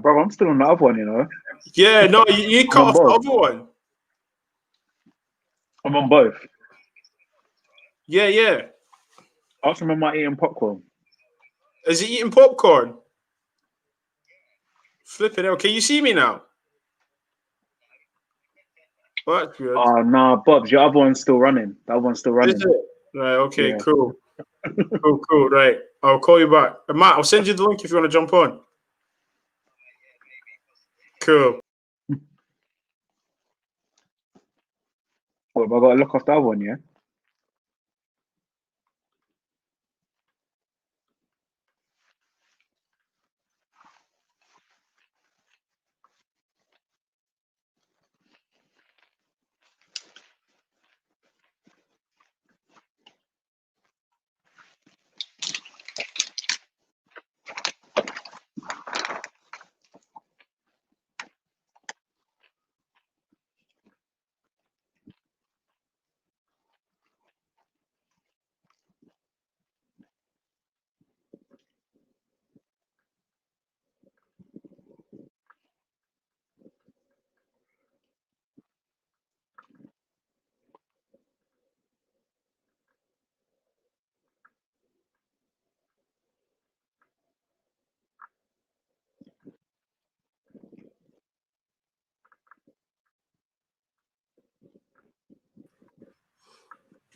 Bro, I'm still on the other one, you know. Yeah, no, you I'm cut on off the both. other one. I'm on both. Yeah, yeah. Ask him, am I eating popcorn? Is he eating popcorn? Flipping hell. Can you see me now? Oh, that's good. Oh, nah, Bob's, your other one's still running. That one's still Is running. it? Right, okay, Yeah. cool. Cool. Right. I'll call you back. Matt, I'll send you the link if you want to jump on. Cool. What, have I got to look off the other one, yeah?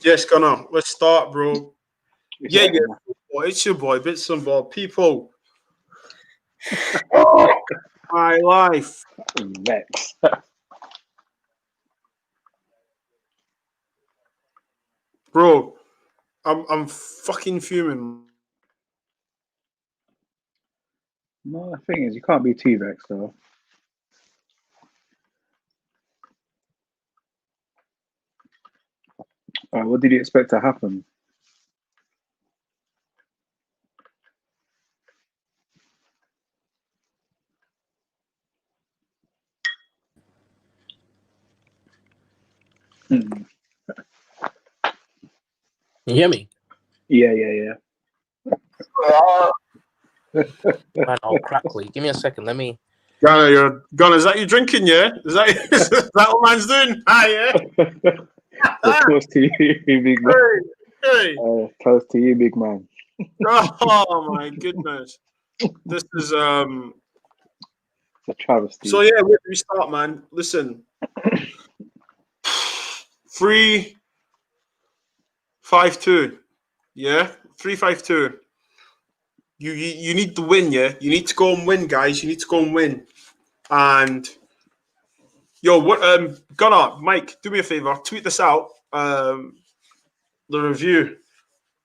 Yes, Gunnar. Let's start, bro. It's Yeah, all right, yeah. man. Boy, it's your boy, Bits and Bob. People. Oh, my life. Vex. Bro, I'm fucking fuming. No, the thing is, you can't be too vexed, though. All right, what did you expect to happen? Hmm. You hear me? Yeah. Man, I'll crackly. Give me a second. Let me. Gunnar, is that you drinking, yeah? Is that is that what man's doing? Ah, yeah. So close to you, big man. Hey. Close to you, big man. Oh my goodness. This is It's a travesty. so yeah, where do we start, man? Listen. 3-5-2. Yeah? 3-5-2. You need to win, yeah? You need to go and win, guys. You need to go and win. And yo, what Gunnar, Mike, do me a favor, tweet this out. The review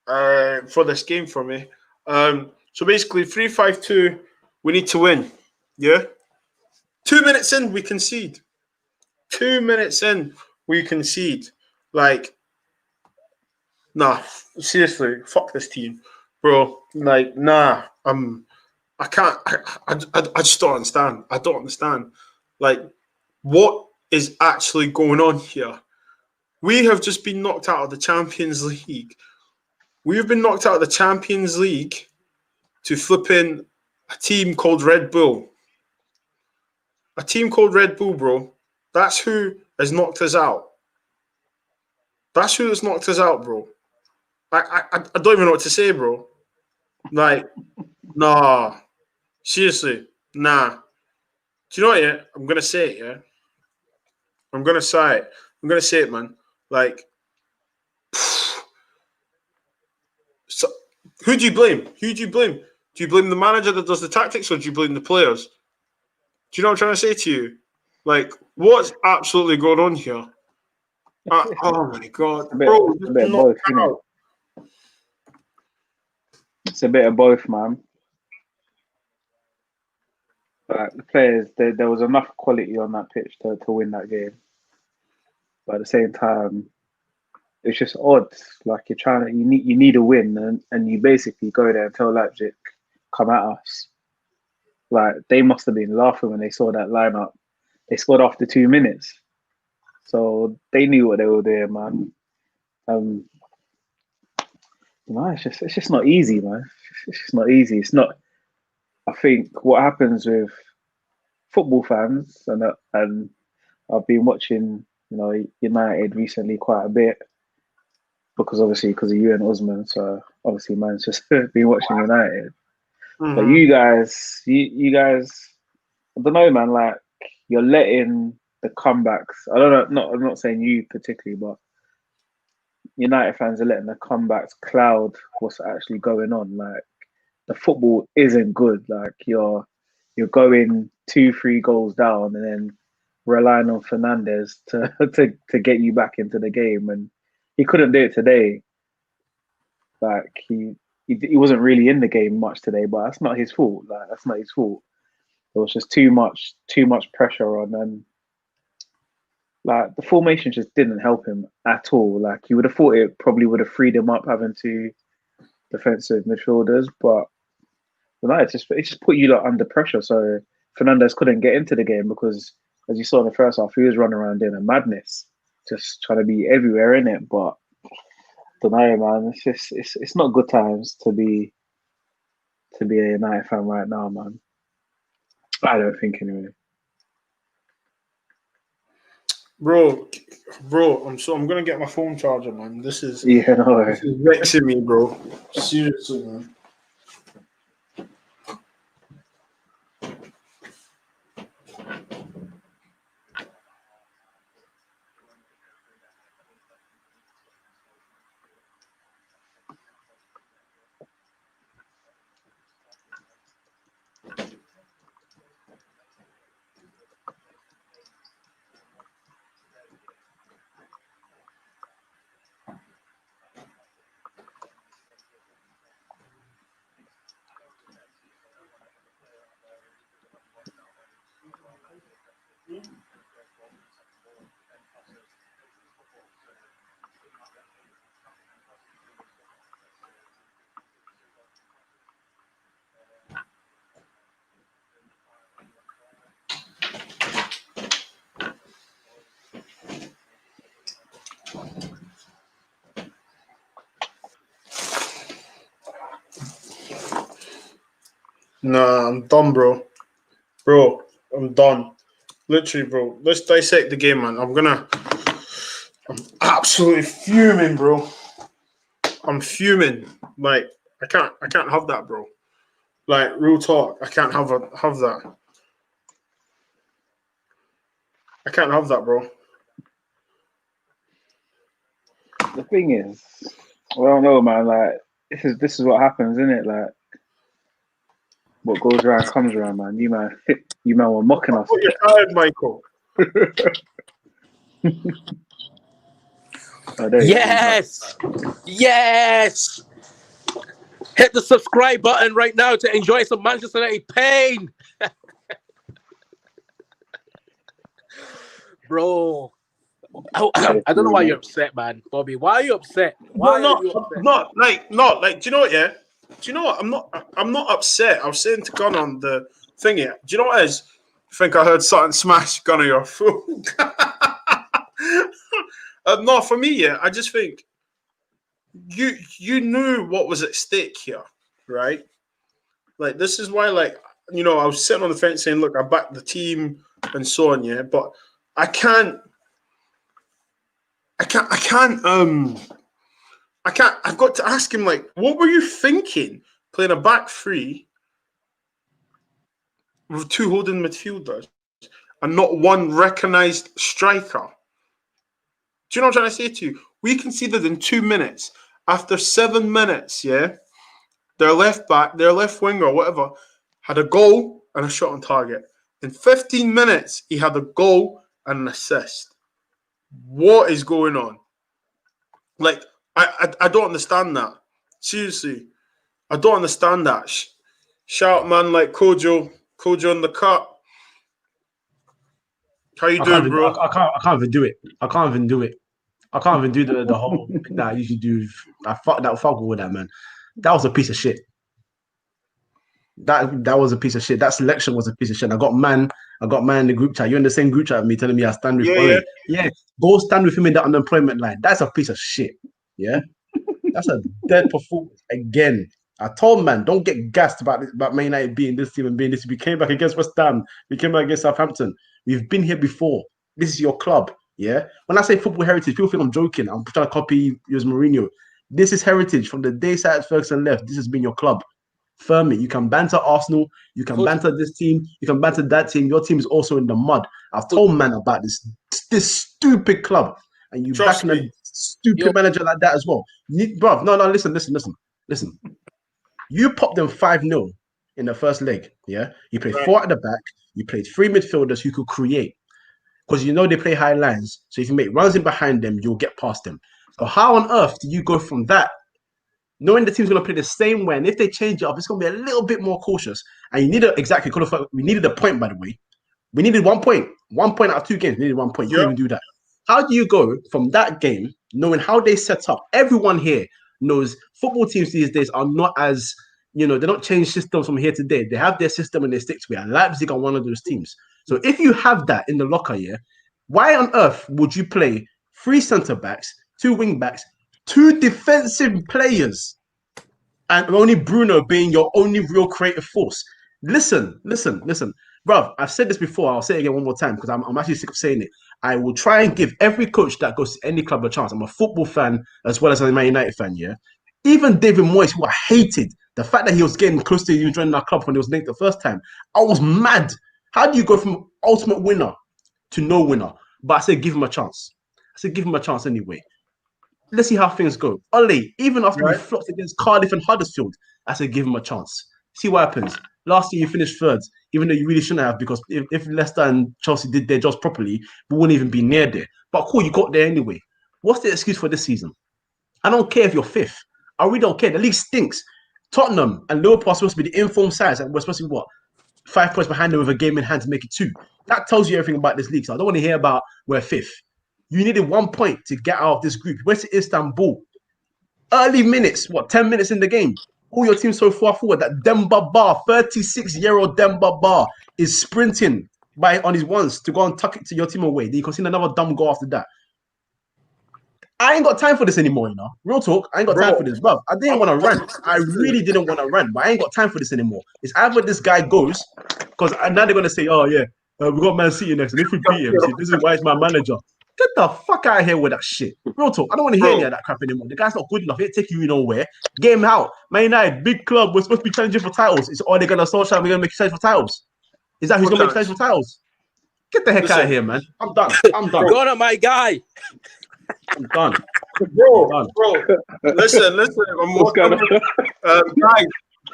for this game for me. So basically 3-5-2, we need to win. Yeah? 2 minutes in, we concede. 2 minutes in, we concede. Like, nah, seriously, fuck this team, bro. Like, nah, I can't. I just don't understand. I don't understand. Like, what is actually going on here? We have just been knocked out of the Champions League. We have been knocked out of the Champions League to flip in a team called Red Bull. A team called Red Bull, bro. That's who has knocked us out. That's who has knocked us out, bro. I don't even know what to say, bro. Like, nah. Seriously, nah. Do you know what, yeah? I'm going to say it, yeah? I'm going to say it. I'm going to say it, man. Like, so, who do you blame? Who do you blame? Do you blame the manager that does the tactics or do you blame the players? Do you know what I'm trying to say to you? Like, what's absolutely going on here? Oh my god, bro, It's a just bit of knocked both, isn't it? out. It's a bit of both, man. But the players, there was enough quality on that pitch to win that game. But at the same time, it's just odd. Like you're trying to, you need a win, and you basically go there and tell Leipzig, come at us. Like they must have been laughing when they saw that lineup. They scored after 2 minutes, so they knew what they were doing, man. Um, it's just not easy, man. It's just not easy. It's not. I think what happens with football fans, and I've been watching, United recently quite a bit because of you and Usman. So obviously, man's just been watching United. But Mhm. you guys, I don't know, man. Like you're letting the comebacks. I don't know. I'm not saying you particularly, but United fans are letting the comebacks cloud what's actually going on. Like the football isn't good. Like you're going 2-3 goals down and then relying on Fernandez to to get you back into the game, and he couldn't do it today. Like he wasn't really in the game much today, but that's not his fault. Like that's not his fault. There was just too much pressure on, and like the formation just didn't help him at all. Like you would have thought it probably would have freed him up having two defensive midfielders, but it just put you lot under pressure. So Fernandez couldn't get into the game because, as you saw in the first half, he was running around doing a madness, just trying to be everywhere in it. But don't know, man. It's not good times to be a United fan right now, man. I don't think anyway. Bro, I'm gonna get my phone charger, man. This is No. vexing me, bro. Seriously, man. Nah, I'm done, bro. Bro, I'm done. Literally, bro. Let's dissect the game, man. I'm absolutely fuming, bro. I'm fuming. Like, I can't have that, bro. Like, real talk. I can't have that. I can't have that, bro. The thing is, I don't know, man. Like this is what happens, isn't it? Like what goes around comes around, man. You man were I mocking us. thought you're tired, Michael. Oh, there you go. Yes, yes. Hit the subscribe button right now to enjoy some Manchester United pain, bro. I don't know why you're upset, man, Bobby. Why are you upset? Why are you upset? Not like. Do you know what? Yeah. Do you know what? I'm not upset. I was saying to Gunnar on the thing here. Do you know what it is? I think I heard something smash Gunnar your fool. No, for me, yeah. I just think you knew what was at stake here, right? Like this is why, like I was sitting on the fence saying, "Look, I back the team and so on." Yeah, but I can't. I can't. I can't. I can't. I've got to ask him, like, what were you thinking playing a back three with two holding midfielders and not one recognised striker? Do you know what I'm trying to say to you? We conceded in 2 minutes. After 7 minutes, yeah, their left back, their left winger, whatever, had a goal and a shot on target. In 15 minutes, he had a goal and an assist. What is going on? Like, I don't understand that. Seriously, I don't understand that. Shout, man, like Kojo in the cut. How you doing, bro? I can't even do it. I can't even do it. I can't even do the whole thing that I usually do. Fuck with that, man. That was a piece of shit. That was a piece of shit. That selection was a piece of shit. I got man in the group chat. You're in the same group chat with me telling me I stand with Yeah. Yeah, go stand with him in the unemployment line. That's a piece of shit. Yeah. That's a dead performance again. I told man, don't get gassed about Man United being this team and being this. We came back against West Ham. We came back against Southampton. We've been here before. This is your club. Yeah. When I say football heritage, people think I'm joking. I'm trying to copy Jose Mourinho. This is heritage from the day Sir Alex Ferguson left. This has been your club. Firm it. You can banter Arsenal. You can banter this team. You can banter that team. Your team is also in the mud. I've told man about this stupid club, and you backing a stupid manager like that as well. Bruv, no, listen. You popped them 5-0 in the first leg. Yeah, you played 4 at the back. You played 3 midfielders who could create, because you know they play high lines. So if you make runs in behind them, you'll get past them. So how on earth do you go from that, knowing the team's going to play the same way, and if they change it up, it's going to be a little bit more cautious. And you need we needed a point, by the way. We needed 1 point. 1 point out of 2 games. We needed 1 point. You couldn't even do that. How do you go from that game, knowing how they set up? Everyone here knows football teams these days are not as, they don't change systems from here to there. They have their system and they stick to it. And Leipzig are one of those teams. So if you have that in the locker, why on earth would you play 3 centre-backs, 2 wing-backs, 2 defensive players, and only Bruno being your only real creative force? Listen. Bruv, I've said this before. I'll say it again one more time because I'm actually sick of saying it. I will try and give every coach that goes to any club a chance. I'm a football fan as well as a Man United fan, Even David Moyes, who I hated, the fact that he was getting close to you joining our club when he was linked the first time, I was mad. How do you go from ultimate winner to no winner? But I said give him a chance. Anyway. Let's see how things go. Ole, even after we flopped against Cardiff and Huddersfield, I said give him a chance. See what happens. Last year you finished 3rd, even though you really shouldn't have, because if Leicester and Chelsea did their jobs properly, we wouldn't even be near there. But cool, you got there anyway. What's the excuse for this season? I don't care if you're 5th. I really don't care. The league stinks. Tottenham and Liverpool are supposed to be the informed sides, and we're supposed to be 5 points behind them with a game in hand to make it 2. That tells you everything about this league. So I don't want to hear about we're 5th. You needed 1 point to get out of this group. You went to Istanbul. Early minutes, 10 minutes in the game. All your team so far forward that Demba Ba, 36-year-old Demba Ba, is sprinting on his ones to go and tuck it to your team away. Then you can see another dumb goal after that. I ain't got time for this anymore, Real talk, I ain't got time for this, bro. I didn't want to rant. I really didn't want to rant, but I ain't got time for this anymore. It's either this guy goes, because now they're going to say, we got Man City next, and if we beat him, see, this is why he's my manager. Get the fuck out of here with that shit. Real talk. I don't want to hear any of that crap anymore. The guy's not good enough. He'll take you nowhere. Get him out. Man United, big club. We're supposed to be challenging for titles. Are they going to social? We're going to make challenge for titles? Is that who's going to make challenge for titles? Get the heck out of here, man. I'm done. Go on, my guy. I'm done. Bro. Listen.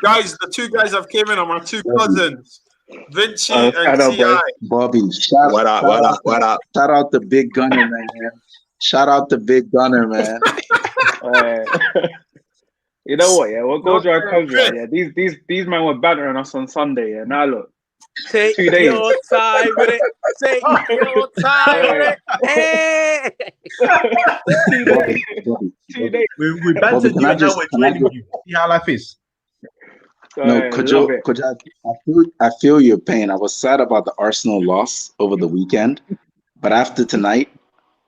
Guys, the 2 guys that came in are my 2 cousins. Vinci and T.I. Bobby, what up? Shout out the big gunner, man. You know what? What goes around comes around. These men were bantering us on Sunday. Now look, take 2 days. Your time with it. Take your time with it. 2 days. We bantered you and now we're joining you. See how life is. No, I feel your pain. I was sad about the Arsenal loss over the weekend, but after tonight,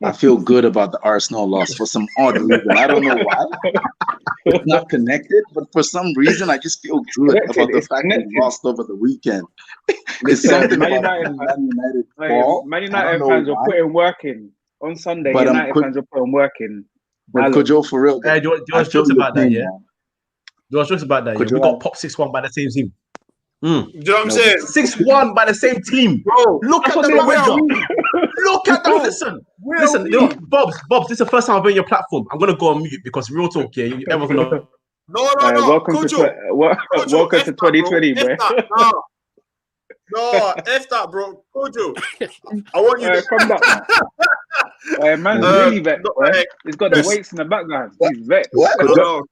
I feel good about the Arsenal loss for some odd reason. I don't know why. It's not connected, but for some reason, I just feel good about the fact that we lost over the weekend. It's something Man about United. Man United fans are why. putting work in. On Sunday, United fans are putting work in. But Kojo, for real. Hey, do you want jokes about that, Do you want jokes about that? We got popped 6-1 by the same team. Do you know what I'm saying? 6-1 by the same team. Bro, look at the Look at that. Listen, Bobs, this is the first time I've been on your platform. I'm going to go on mute because real talk, everyone know. No. Welcome to 2020, bro. No, F that, bro. Kojo, I want you to come back. Man's really vet. He's got the weights in the background. He's vet. Kojo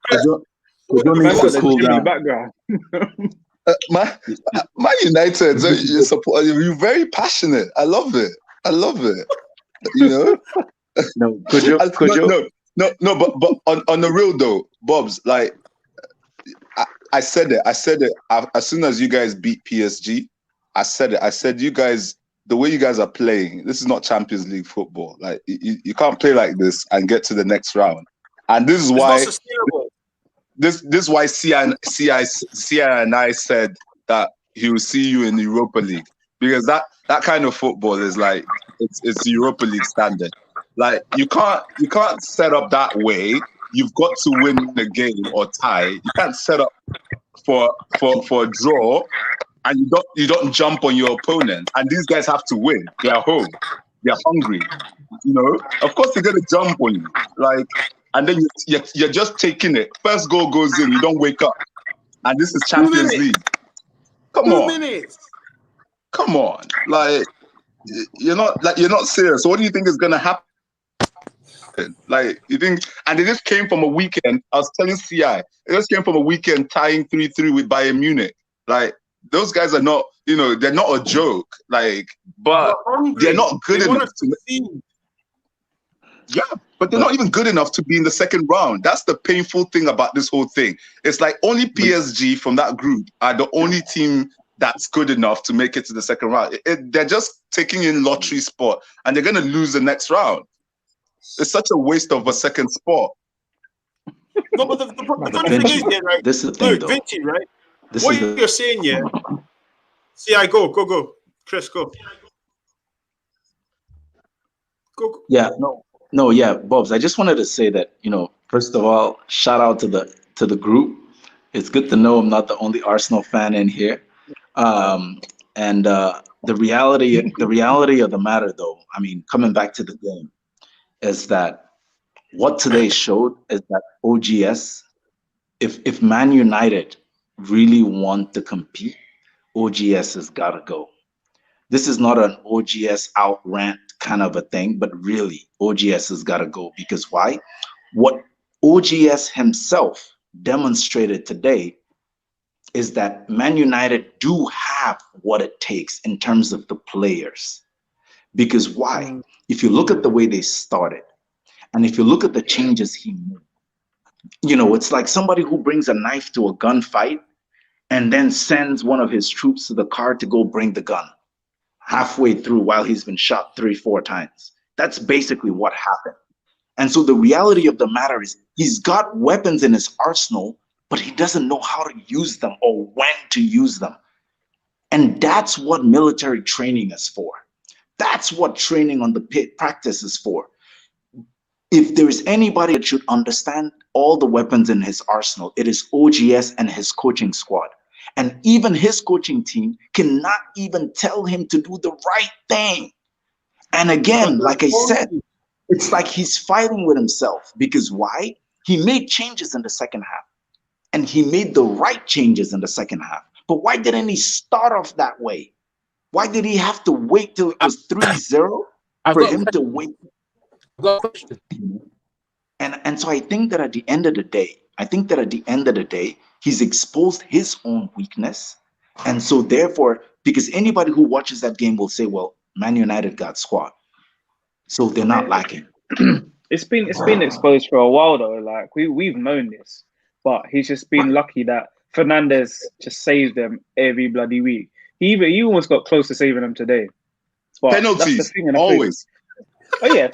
needs to cool down. Background. My United, you're very passionate. I love it. You know? No, Kojo. No, but on the real though, Bobs, like I said it. As soon as you guys beat PSG, I said it. I said you guys, the way you guys are playing, this is not Champions League football. Like you can't play like this and get to the next round. And this is why. this is why CI and I said that he will see you in the Europa League, because that kind of football is like it's Europa League standard. Like you can't set up that way. You've got to win the game or tie. You can't set up for a draw, and you don't jump on your opponent. And these guys have to win. They're home. They're hungry. You know, of course they're gonna jump on you. Like, and then you're just taking it. First goal goes in, you don't wake up, and this is Champions League. Come on, 2 minutes. Come on, like you're not serious. So what do you think is gonna happen? Like you think, and it just came from a weekend. I was telling CI, it just came from a weekend tying 3-3 with Bayern Munich. Like those guys are not, you know, they're not a joke. Like, but they're not good enough to. Yeah, but they're not even good enough to be in the second round. That's the painful thing about this whole thing. It's like only PSG from that group are the only team that's good enough to make it to the second round. They're just taking in lottery spot, and they're going to lose the next round. It's such a waste of a second spot. No, but the funny thing is, right? This is the thing, look, though. Vinci, right? What you're saying, yeah. See, go, Chris, go. Go. Yeah, no, yeah, Bobs. I just wanted to say that, you know, first of all, shout out to the group. It's good to know I'm not the only Arsenal fan in here. And the reality of the matter, though, I mean, coming back to the game, is that what today showed is that OGS, if Man United really want to compete, OGS has got to go. This is not an OGS out rant kind of a thing, but really, OGS has got to go. Because why? What OGS himself demonstrated today is that Man United do have what it takes in terms of the players. Because why? If you look at the way they started, and if you look at the changes he made, you know, it's like somebody who brings a knife to a gunfight and then sends one of his troops to the car to go bring the gun halfway through while he's been shot 3-4 times. That's basically what happened. And so the reality of the matter is he's got weapons in his arsenal, but he doesn't know how to use them or when to use them. And that's what military training is for. That's what training on the pit practice is for. If there is anybody that should understand all the weapons in his arsenal, it is OGS and his coaching squad. And even his coaching team cannot even tell him to do the right thing. And again, like I said, it's like he's fighting with himself. Because why? He made changes in the second half. And he made the right changes in the second half. But why didn't he start off that way? Why did he have to wait till it was 3-0 for him to wait? And so I think that at the end of the day, he's exposed his own weakness. And so therefore, because anybody who watches that game will say, well, Man United got squad. So they're not lacking. It's been exposed for a while though. Like we've known this, but he's just been lucky that Fernandes just saves them every bloody week. He almost got close to saving them today. But penalties, that's the thing, always. Oh yeah,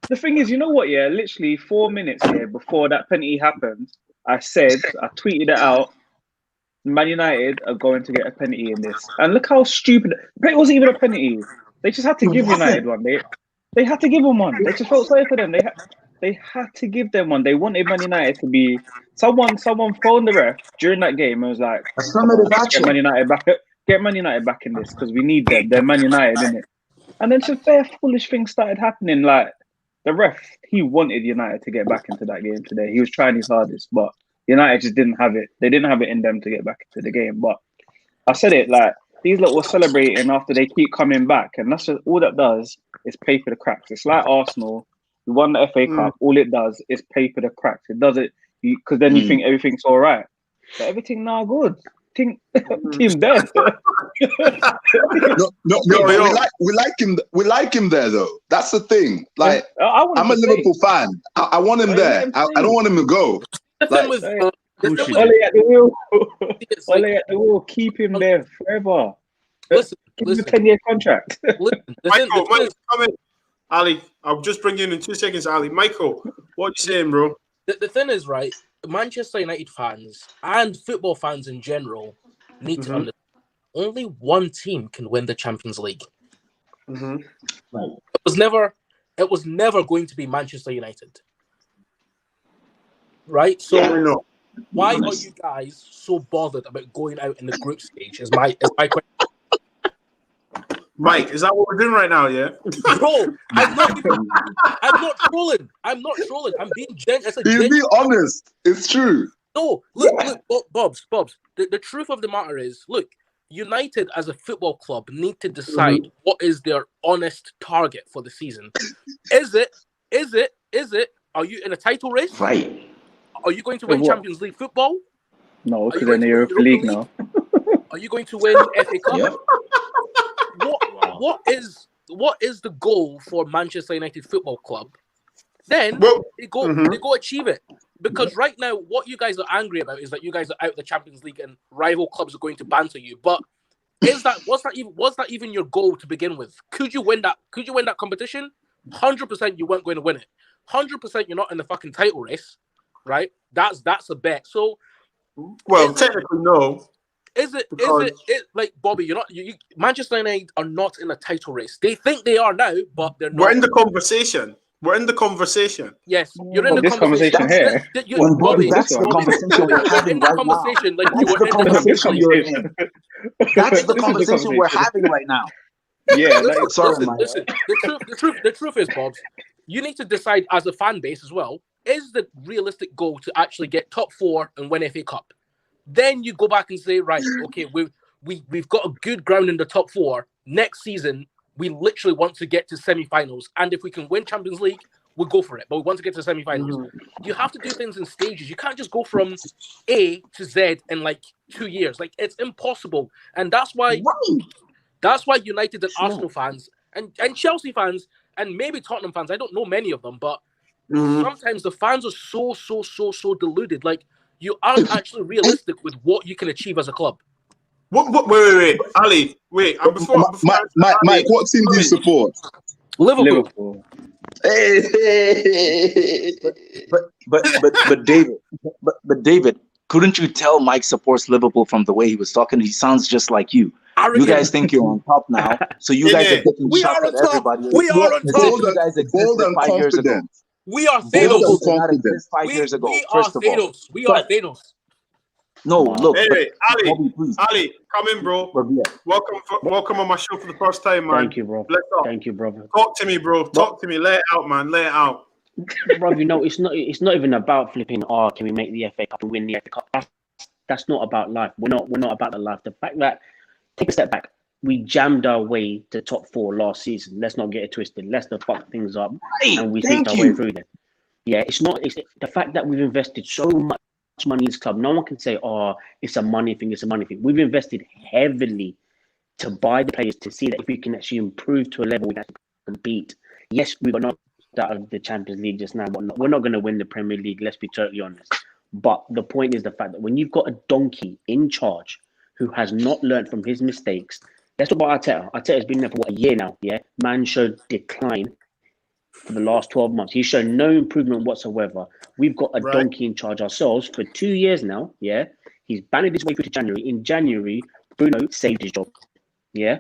the thing is, you know what? Yeah, literally 4 minutes before that penalty happened, I tweeted it out. Man United are going to get a penalty in this, and look how stupid. It wasn't even a penalty. They just had to give United one. They had to give them one. They just felt sorry for them. They had to give them one. They wanted Man United to be someone phoned the ref during that game and was like, get Man United back in this because we need them. They're Man United, innit? And then some fair foolish things started happening. Like the ref, he wanted United to get back into that game today. He was trying his hardest, but United just didn't have it. They didn't have it in them to get back into the game. But I said it, like, these lot were celebrating after they keep coming back. And that's just all that does is pay for the cracks. It's like Arsenal. We won the FA Cup. All it does is pay for the cracks. It does it because then you think everything's all right. But everything now good. Team dead. No, we like him. We like him there though. That's the thing. Like I'm a Liverpool fan. I want him there. I don't want him to go. Like, Ole at the wheel. Keep him there forever. Listen, give him a 10-year contract. Michael, come in. Ali, I'll just bring you in 2 seconds, Ali. Michael, what are you saying, bro? The thing is, right, Manchester United fans and football fans in general need to Mhm. understand only one team can win the Champions League. Mhm. It was never going to be Manchester United. Right? So Yeah, I know. why are you guys so bothered about going out in the group stage? Is my question. Mike, is that what we're doing right now? Yeah. Bro, I'm not trolling. I'm being He's being honest. It's true. No, look, Bobs. The truth of the matter is, look, United as a football club need to decide what is their honest target for the season. Is it? Are you in a title race? Right. Are you going to win Champions League football? No, because they're in the Europa League now. Are you going to win FA Cup? Yep. What is the goal for Manchester United Football Club? Then they go achieve it. Because right now, what you guys are angry about is that you guys are out of the Champions League and rival clubs are going to banter you. But was that even your goal to begin with? Could you win that competition? 100% you weren't going to win it. 100% you're not in the fucking title race, right? That's a bet. So, technically no. Is it like Bobby? Manchester United are not in a title race. They think they are now, but they're not. We're in the conversation. Yes, you're in the conversation here. Bobby, that's the conversation we're having right now. That's the conversation you're in. That's the conversation we're having right now. Yeah, listen. The truth is, Bobs, you need to decide as a fan base as well. Is the realistic goal to actually get top 4 and win FA Cup? Then you go back and say, right, okay, we've got a good ground in the top 4. Next season, we literally want to get to semi-finals. And if we can win Champions League, we'll go for it. But we want to get to semi-finals. You have to do things in stages. You can't just go from A to Z in like 2 years. Like, it's impossible. And that's why United and Arsenal fans and Chelsea fans and maybe Tottenham fans, I don't know many of them, but sometimes the fans are so deluded. Like, you aren't actually realistic with what you can achieve as a club. Wait, Ali, wait. Before Mike, what team do you support? Liverpool. But David, couldn't you tell Mike supports Liverpool from the way he was talking? He sounds just like you. Arrogant. You guys think you're on top now, so you guys are taking shots at everybody. We are on top. You guys existed 5 years ago. We are Thanos. 5 years ago. We are Thanos. We are Thanos. No, look. Hey, Ali, Bobby, Ali, come in, bro. Welcome on my show for the first time, man. Thank you, bro. Thank you, brother. Talk to me, bro. Talk to me. Lay it out, man. Lay it out. Bro, it's not even about flipping. Can we make the FA Cup and win the FA Cup? That's not about life. We're not about the life. The fact that, take a step back, we jammed our way to top 4 last season. Let's not get it twisted. Let's not fuck things up, and we sneaked our way through them. Yeah, it's the fact that we've invested so much money in this club. No one can say, it's a money thing. We've invested heavily to buy the players to see that if we can actually improve to a level we can compete. Yes, we got knocked out of the Champions League just now, but we're not going to win the Premier League. Let's be totally honest. But the point is the fact that when you've got a donkey in charge who has not learned from his mistakes, let's talk about Arteta. Arteta's been there for a year now. Yeah, man showed decline for the last 12 months. He's shown no improvement whatsoever. We've got a donkey in charge ourselves for 2 years now. Yeah, he's banded his way through to January. In January, Bruno saved his job. Yeah.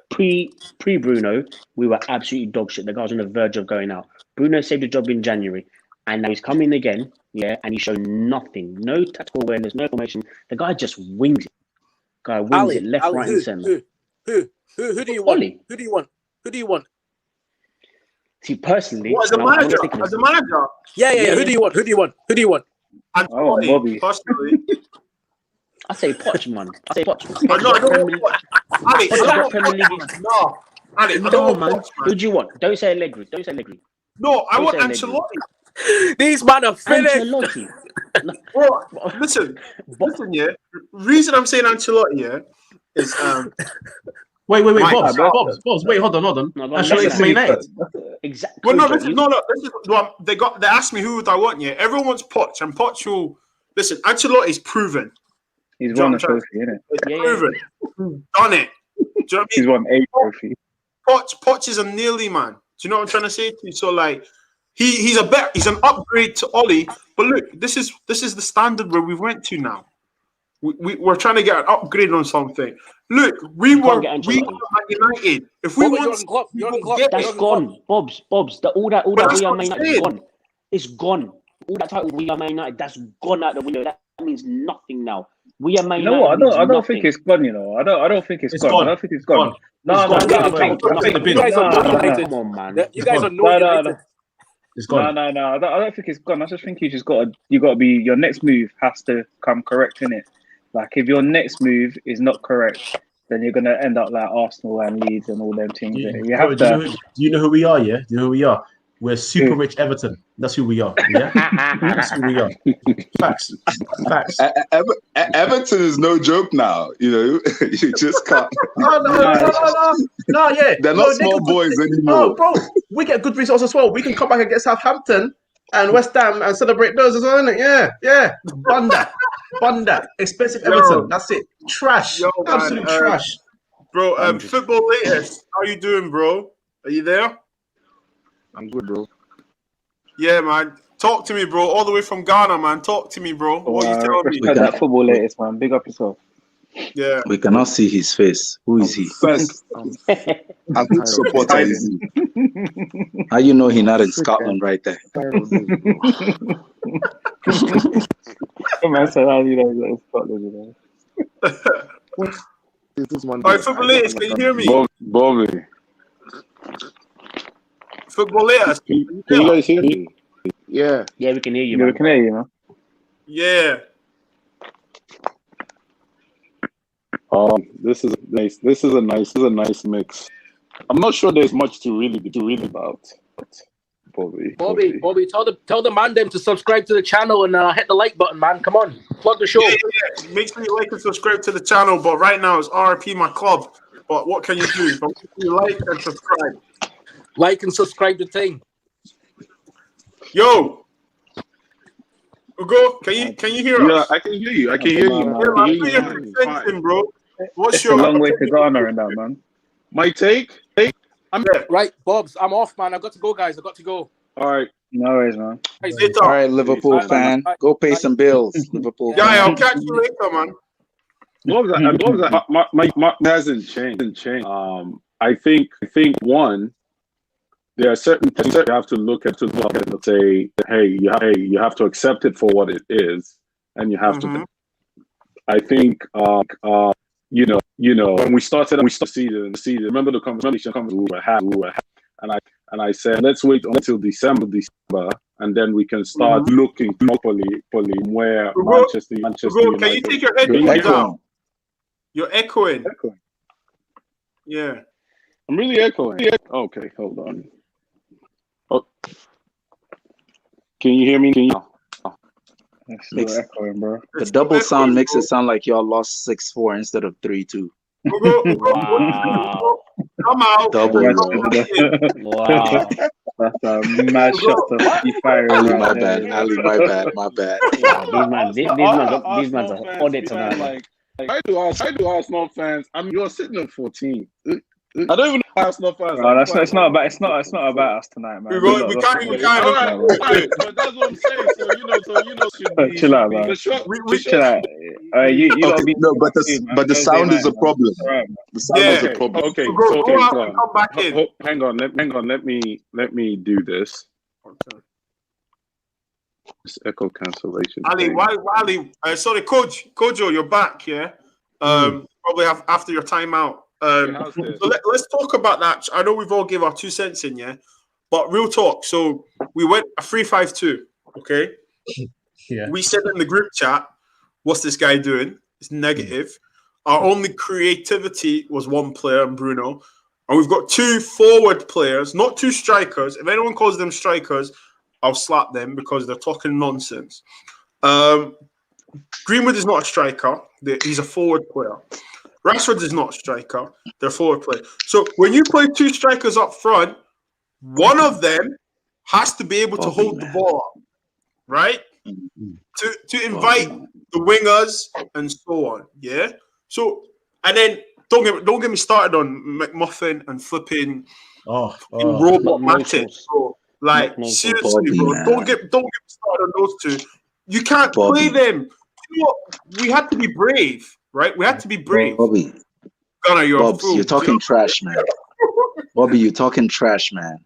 Pre Bruno, we were absolutely dog shit. The guy was on the verge of going out. Bruno saved the job in January, and now he's coming again. Yeah, and he's shown nothing. No tactical awareness, no formation. The guy just wings it. Wings it left, right, and centre. Who do you want? Ollie. Who do you want? See, personally, as a manager. Yeah. Who do you want? Bobby. Personally, I say Poch, man. No, man. Who do you want? Don't say Allegri. No, I want Ancelotti. These men are finished. Ancelotti. Well, listen, yeah. Reason I'm saying Ancelotti, yeah, is Wait, Bobs. Wait, hold on. Ancelotti's Man United. Exactly. Well, this is they asked me who would I want, yeah. Everyone wants Poch, and Poch will listen. Ancelotti's proven. He's won a trophy, isn't it? He's proven. Done it. Do you know what I mean? He's won 8 trophies. Poch is a nearly man. Do you know what I'm trying to say to you? So like, He's an upgrade to Ollie. But look, this is the standard where we went to now. We're trying to get an upgrade on something. Look, we were at United. If we want, that's gone. Bobs. All that we are Man United is gone. It's gone. All that title we are Man United, that's gone out the window. That means nothing now. We are Man United. No, I don't think it's gone. You know, I don't think it's gone. I don't think it's gone. No. Come on, man. You guys are no. It's gone. No. I don't think it's gone. I just think you got to be. Your next move has to come correct in it. Like if your next move is not correct, then you're gonna end up like Arsenal and Leeds and all them teams. You have to. Do you know who we are? Yeah, do you know who we are? We're super rich Everton. That's who we are. Yeah, that's who we are. Facts. Everton is no joke now. You know, you just can't. No, yeah. They're not small boys anymore. No, bro, we get good results as well. We can come back and get Southampton and West Ham and celebrate those as well, isn't it? Yeah. Bun that. Expensive Everton. That's it. Trash. Absolute trash. Bro, football latest. How you doing, bro? Are you there? I'm good, bro. Yeah, man. Talk to me, bro. All the way from Ghana, man. Talk to me, bro. What are you telling me? That football latest, man. Big up yourself. Yeah. We cannot see his face. Who is he? First, I'm good supporter. Is he? How you know he's not in Scotland right there? Come on, so how you know he's in Scotland, you know? All right, football latest. Can you hear me? Bobby. Football latest. Can you guys hear me? Yeah, we can hear you. Yeah, we can hear you, man. Yeah. This is nice. This is a nice mix. I'm not sure there's much to really about. Bobby, tell the man them to subscribe to the channel and hit the like button, man. Come on, plug the show. Yeah. Make sure you like and subscribe to the channel. But right now it's RP my club. But what can you do? But you like and subscribe. Like and subscribe the thing. Yo, Ugo, can you hear us? Yeah, I can hear you. I can hear you. Bro. What's it's your a long way to Ghana in that, man? My take? Right, Bobs, I'm off, man. I got to go, guys. I got to go. All right. No worries, man. All right, Liverpool fan. Go pay some bills, Liverpool. Yeah, I'll catch you later, man. My hasn't changed. I think one. There are certain things you have to look at and say, hey, you have to accept it for what it is, and you have to. I think, when we started the season. Remember the conversation we were having, and I said, let's wait until December, and then we can start looking properly where Manchester United. Can you take your headphones down? You're echoing. Yeah. I'm really echoing. Okay, hold on. Oh. Can you hear me? Echoing, bro. The double sound makes it sound like y'all lost 6-4 instead of 3-2. Wow. Come out. Double. Wow. That's a mad shot to be firing. Ali, my bad. These men are on it tonight. I do Arsenal fans. You're sitting at 14. I don't even know Arsenal fans. No, it's not about us tonight, man. We can't. All right. But that's what I'm saying. So chill out, man. Chill out. You gotta be but the sound is a problem. The sound is a problem. Okay. Come back in. Hang on. Let me do this. This echo cancellation. Ali, sorry, Kojo, you're back. Yeah. Probably after your timeout. So let's talk about that. I know we've all gave our 2 cents in, yeah, but real talk. So we went a 3-5-2. Okay. Yeah. We said in the group chat, "What's this guy doing? It's negative." Our only creativity was one player, Bruno, and we've got 2 forward players, not 2 strikers. If anyone calls them strikers, I'll slap them because they're talking nonsense. Greenwood is not a striker; he's a forward player. Rashford is not a striker; they're forward players. So when you play 2 strikers up front, one of them has to be able to hold the ball up, right? To invite the wingers and so on. Yeah. So and then don't get me started on McMuffin and flipping robot Matic. So Like No, seriously, Bobby, bro. man. Don't get me started on those two. You can't play Bobby. them. You know what? We had to be brave, right? We had to be brave. Bobby, Gunnar, you're a Bobs, fool. you're talking trash, man. Bobby, you're talking trash, man.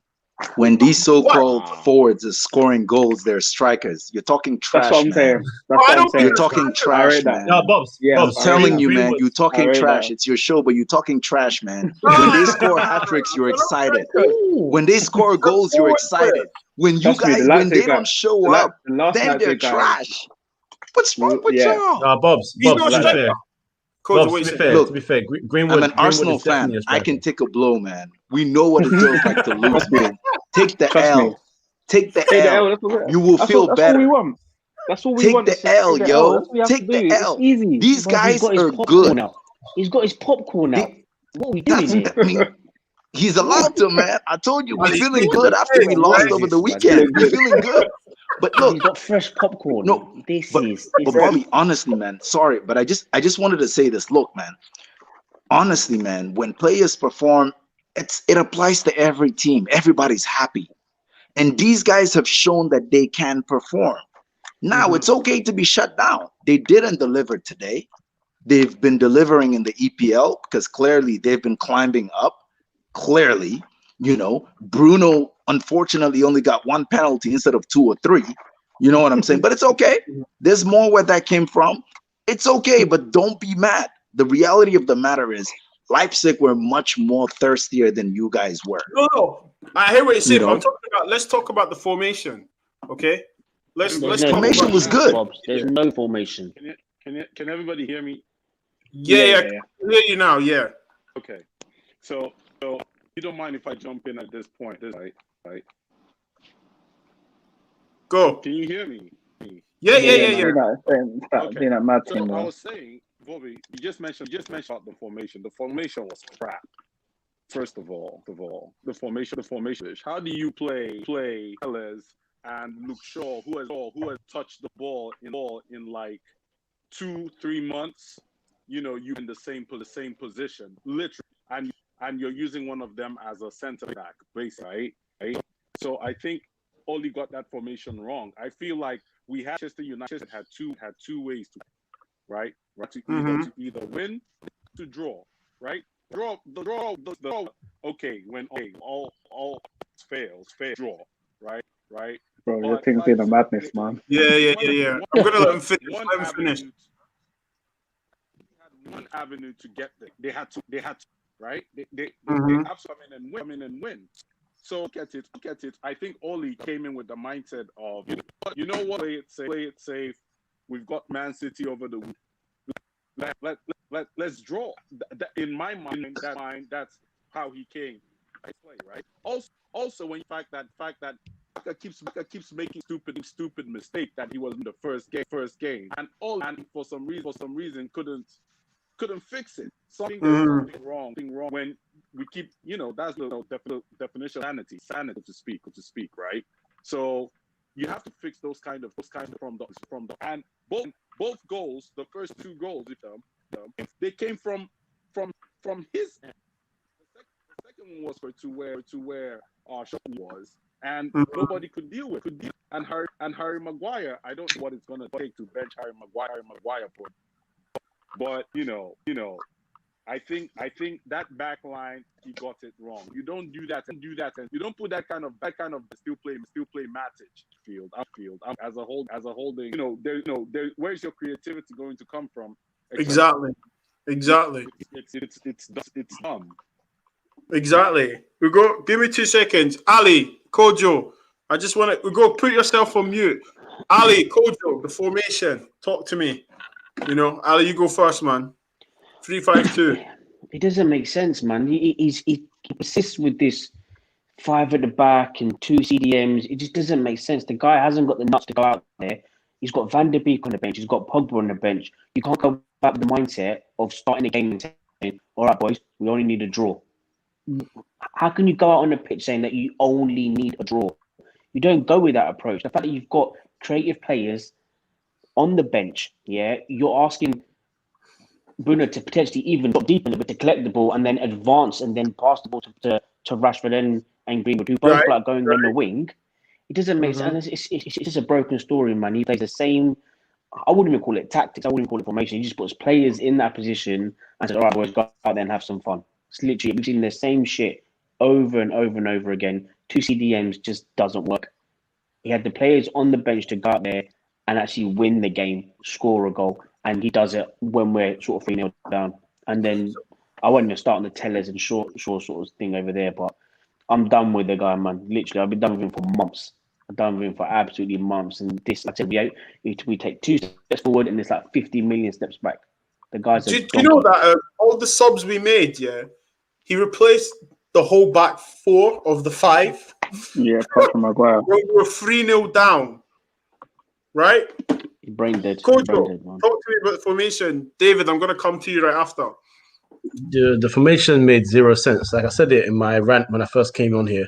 When these so-called forwards are scoring goals, they're strikers. You're talking trash, That's what I'm man. saying. That's I what I'm don't saying. You're talking I trash, rate that. man. No, Bobs. Yeah, Bobs. I'm telling you, man, Greenwood. you're talking I rate trash. that. It's your show, but you're talking trash, man. When they score hat tricks, you're excited. When they score goals, you're excited. When you Trust me, guys, the when they Leipzig guy, don't show up, the last then they're Leipzig guy, trash. What's wrong with yeah. y'all? No, Bobs. He's Bobs. not To be striker. fair. Coach, Bobs, wait to a be second. fair, Look, to be fair, I'm Greenwood an is Arsenal definitely fan. a I striker. can take a blow, man. We know what it feels like to lose, Trust me. man. Take the Trust me. L. Take the Take the L. L. That's what, You will feel that's what we better. want. That's what we Take want. the L, Take the L. That's yo. what we have Take to do. the It's L. easy. These Bro, he's guys got his are popcorn good. out. He's got his popcorn out. What are we doing here? I mean, he's allowed to, man. I told you, we're Ali, feeling what good you after we saying, lost right? over the Jesus, weekend. man. We're feeling good. But He's look, got fresh popcorn. no, This but is Bobby, honestly, man, sorry, but I just wanted to say this. Look, man, honestly, man, when players perform, it applies to every team. Everybody's happy. And these guys have shown that they can perform. Now, it's okay to be shut down. They didn't deliver today. They've been delivering in the EPL because clearly they've been climbing up. Clearly, Bruno unfortunately only got one penalty instead of 2 or 3. You know what I'm saying? But it's okay. There's more where that came from. It's okay, but don't be mad. The reality of the matter is Leipzig were much more thirstier than you guys were. No. I hear what you're saying, You but know? I'm talking about. Let's talk about the formation, okay? Let's There's talk no Formation about. was good. Bobs. There's no formation. Can everybody hear me? Yeah. I hear you now. Yeah. Okay. So you don't mind if I jump in at this point, right? Go. Can you hear me? Yeah. Being that mad So team, I bro. was saying, Bobby, you just mentioned about the formation. The formation was crap. First of all, the formation. How do you play Ellis and Luke Shaw, who has touched the ball in like 2-3 months? You in the same position, literally, and you're using one of them as a center back, basically, right? So I think Oli got that formation wrong. I feel like we had Manchester United had two ways to, right? To either win, to draw, right? Draw. Okay, when all fails, draw, right? Bro, your But thing's like, being a madness, man. Yeah. I'm gonna let him finish. One Let him finish. one avenue to get there. They had to, right? They have to come in and win. So look at it. I think Oli came in with the mindset of, you know what, play it safe. We've got Man City over the week. Let's draw. In my mind, that's how he came. Right. Also, when fact that Saka keeps making stupid mistake that he was in the first game, and for some reason couldn't fix it. Something wrong when we keep, that's the definition of sanity to speak, right? So you have to fix those kind of from the and both goals, the first 2 goals, if they came from his end. The second one was to where Shaw was, and nobody could deal with it. And Harry Maguire, I don't know what it's gonna take to bench Harry Maguire for. But I think that back line, he got it wrong. You don't do that, and you don't put that kind of still play Matic outfield as a whole. There. Where's your creativity going to come from? Exactly. It's dumb. Exactly. We go. Give me 2 seconds. Ali, Kojo. I just want to. We go. Put yourself on mute. Ali, Kojo, the formation. Talk to me. Ali, you go first, man. 3-5-2. It doesn't make sense, man. He persists with this 5 at the back and 2 CDMs. It just doesn't make sense. The guy hasn't got the nuts to go out there. He's got Van der Beek on the bench. He's got Pogba on the bench. You can't go back with the mindset of starting a game and saying, all right, boys, we only need a draw. How can you go out on the pitch saying that you only need a draw? You don't go with that approach. The fact that you've got creative players on the bench, you're asking Bruno to potentially even drop deep in it, but to collect the ball and then advance and then pass the ball to Rashford and Greenwood, who both are going on the wing. It doesn't make sense. It's just a broken story, man. He plays the same. I wouldn't even call it tactics. I wouldn't call it formation. He just puts players in that position and said, "All right, boys, go out there and have some fun." It's literally doing the same shit over and over and over again. 2 CDMs just doesn't work. He had the players on the bench to go out there and actually win the game, score a goal, and he does it when we're sort of 3-0 down. And then I wasn't even starting the tellers and short sort of thing over there, but I'm done with the guy, man. Literally, I've been done with him for months. I've done with him for absolutely months. And this, like I said, we take 2 steps forward and it's like 50 million steps back. The guy's do you know that all the subs we made, he replaced the whole back 4 of the 5. Yeah, apart from Maguire. We were 3-0 down, right? Brain dead. Coach, Brain dead, man. talk to me about the formation. David, I'm going to come to you right after. The formation made zero sense. Like I said it in my rant when I first came on here.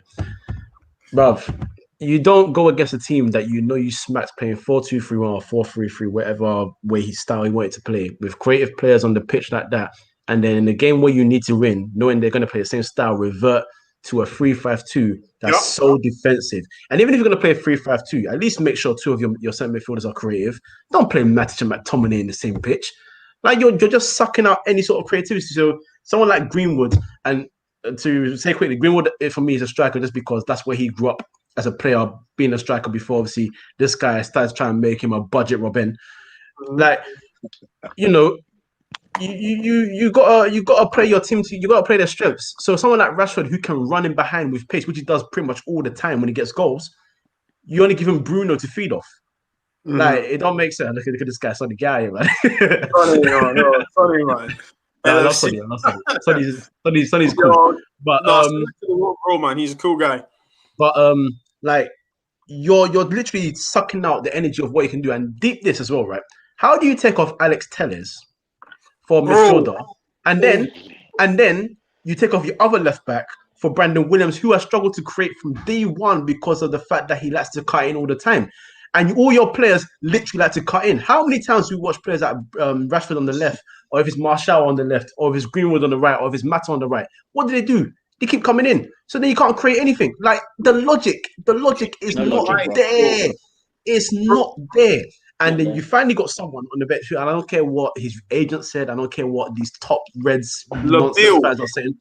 Bruv, you don't go against a team that you know you smacked playing 4-2-3-1 or 4-3-3, whatever way style he wanted to play, with creative players on the pitch like that. And then in the game where you need to win, knowing they're going to play the same style, revert to a 3-5-2 that's so defensive. And even if you're going to play a 3-5-2, at least make sure 2 of your centre midfielders are creative. Don't play Matic and McTominay in the same pitch. Like you're just sucking out any sort of creativity. So someone like Greenwood, and to say quickly, Greenwood for me is a striker just because that's where he grew up as a player, being a striker before. Obviously, this guy starts trying to make him a budget Robin. Like, you know, you gotta play your team. You gotta play their strengths. So someone like Rashford who can run in behind with pace, which he does pretty much all the time when he gets goals, you only give him Bruno to feed off. Like it don't make sense. Look at this guy, Sonny guy, man. Sorry, man. I'm sorry. Sonny's cool. But bro, man, he's a cool guy. But like you're literally sucking out the energy of what you can do. And deep this as well, right? How do you take off Alex Telles for midfielder, and then you take off your other left back for Brandon Williams, who has struggled to create from day one because of the fact that he likes to cut in all the time. And all your players literally like to cut in. How many times do we watch players like Rashford on the left, or if it's Martial on the left, or if it's Greenwood on the right, or if it's Mata on the right? What do? They keep coming in. So then you can't create anything. Like the logic is not there. It's not there. And then you finally got someone on the bench, and I don't care what his agent said. I don't care what these top Reds nonsense fans are saying.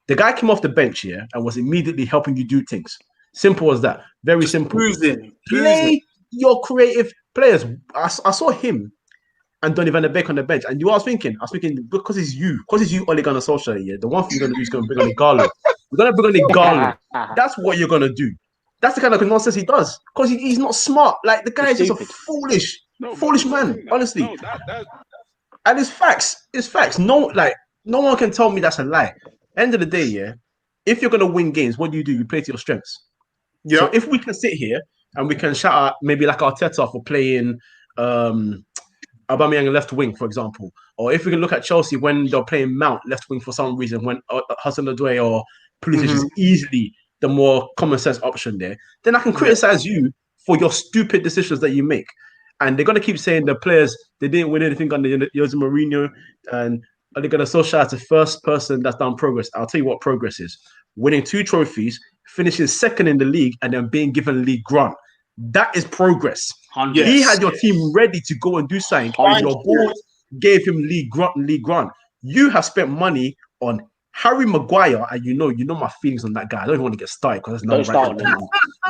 The guy came off the bench here and was immediately helping you do things. Simple as that. Very simple. Play your creative players. I saw him and Donny van de Beek on the bench. And I was thinking, because it's you, Ole Gunnar Solskjaer, yeah, the one thing you're going to do is going to bring on the Garland. You're going to bring on the Garland. That's what you're going to do. That's the kind of nonsense he does. Because he's not smart. Like, the guy is just a foolish man, honestly. And it's facts. It's facts. No one can tell me that's a lie. End of the day, yeah, if you're going to win games, what do? You play to your strengths. Yeah. So if we can sit here and we can shout out maybe like Arteta for playing Aubameyang left wing, for example, or if we can look at Chelsea when they're playing Mount left wing for some reason, when Hudson-Odoi or Pulisic is easily the more common sense option there, then I can criticize you for your stupid decisions that you make. And they're going to keep saying the players, they didn't win anything under Jose Mourinho, and they're going to Solskjaer as the first person that's done progress. I'll tell you what progress is. Winning 2 trophies, finishing second in the league, and then being given league grant. That is progress. Yes. He had your team ready to go and do something, and your board gave him league grant. You have spent money on Harry Maguire, and you know my feelings on that guy. I don't even want to get started because that's not right.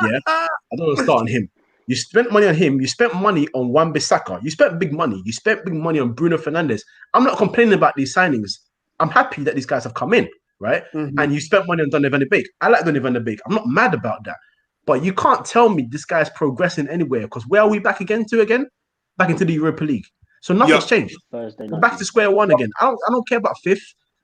Yeah, I don't want to start on him. You spent money on him. You spent money on Wan-Bissaka. You spent big money. You spent big money on Bruno Fernandes. I'm not complaining about these signings. I'm happy that these guys have come in, right? And you spent money on Donny van de Beek. I like Donny van de Beek. I'm not mad about that. But you can't tell me this guy's progressing anywhere, because where are we back again? Back into the Europa League. So nothing's changed. We're back to square one again. I don't care about 5th.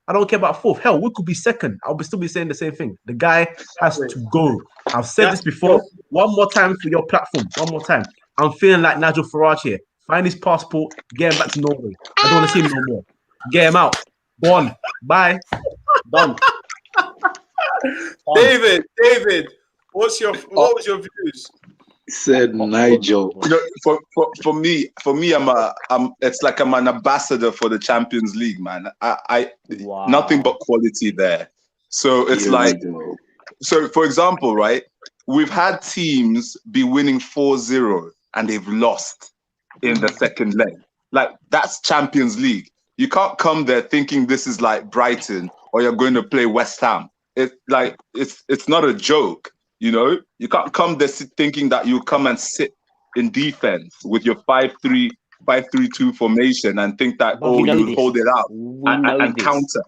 I don't care about 4th. Hell, we could be 2nd. I'll still be saying the same thing. The guy has to go. I've said this before. One more time for your platform. One more time. I'm feeling like Nigel Farage here. Find his passport. Get him back to Norway. I don't want to see him no more. Get him out. Go on. Bye. Done. David, what was your views? Said Nigel. You know, for me, it's like I'm an ambassador for the Champions League, man. I nothing but quality there. So it's so for example, right? we've had teams be winning 4-0 and they've lost in the second leg. Like, that's Champions League. You can't come there thinking this is like Brighton or you're going to play West Ham. It's not a joke, you know? You can't come there thinking that you come and sit in defense with your 5-3-2 formation and think that, you'll hold it out and counter.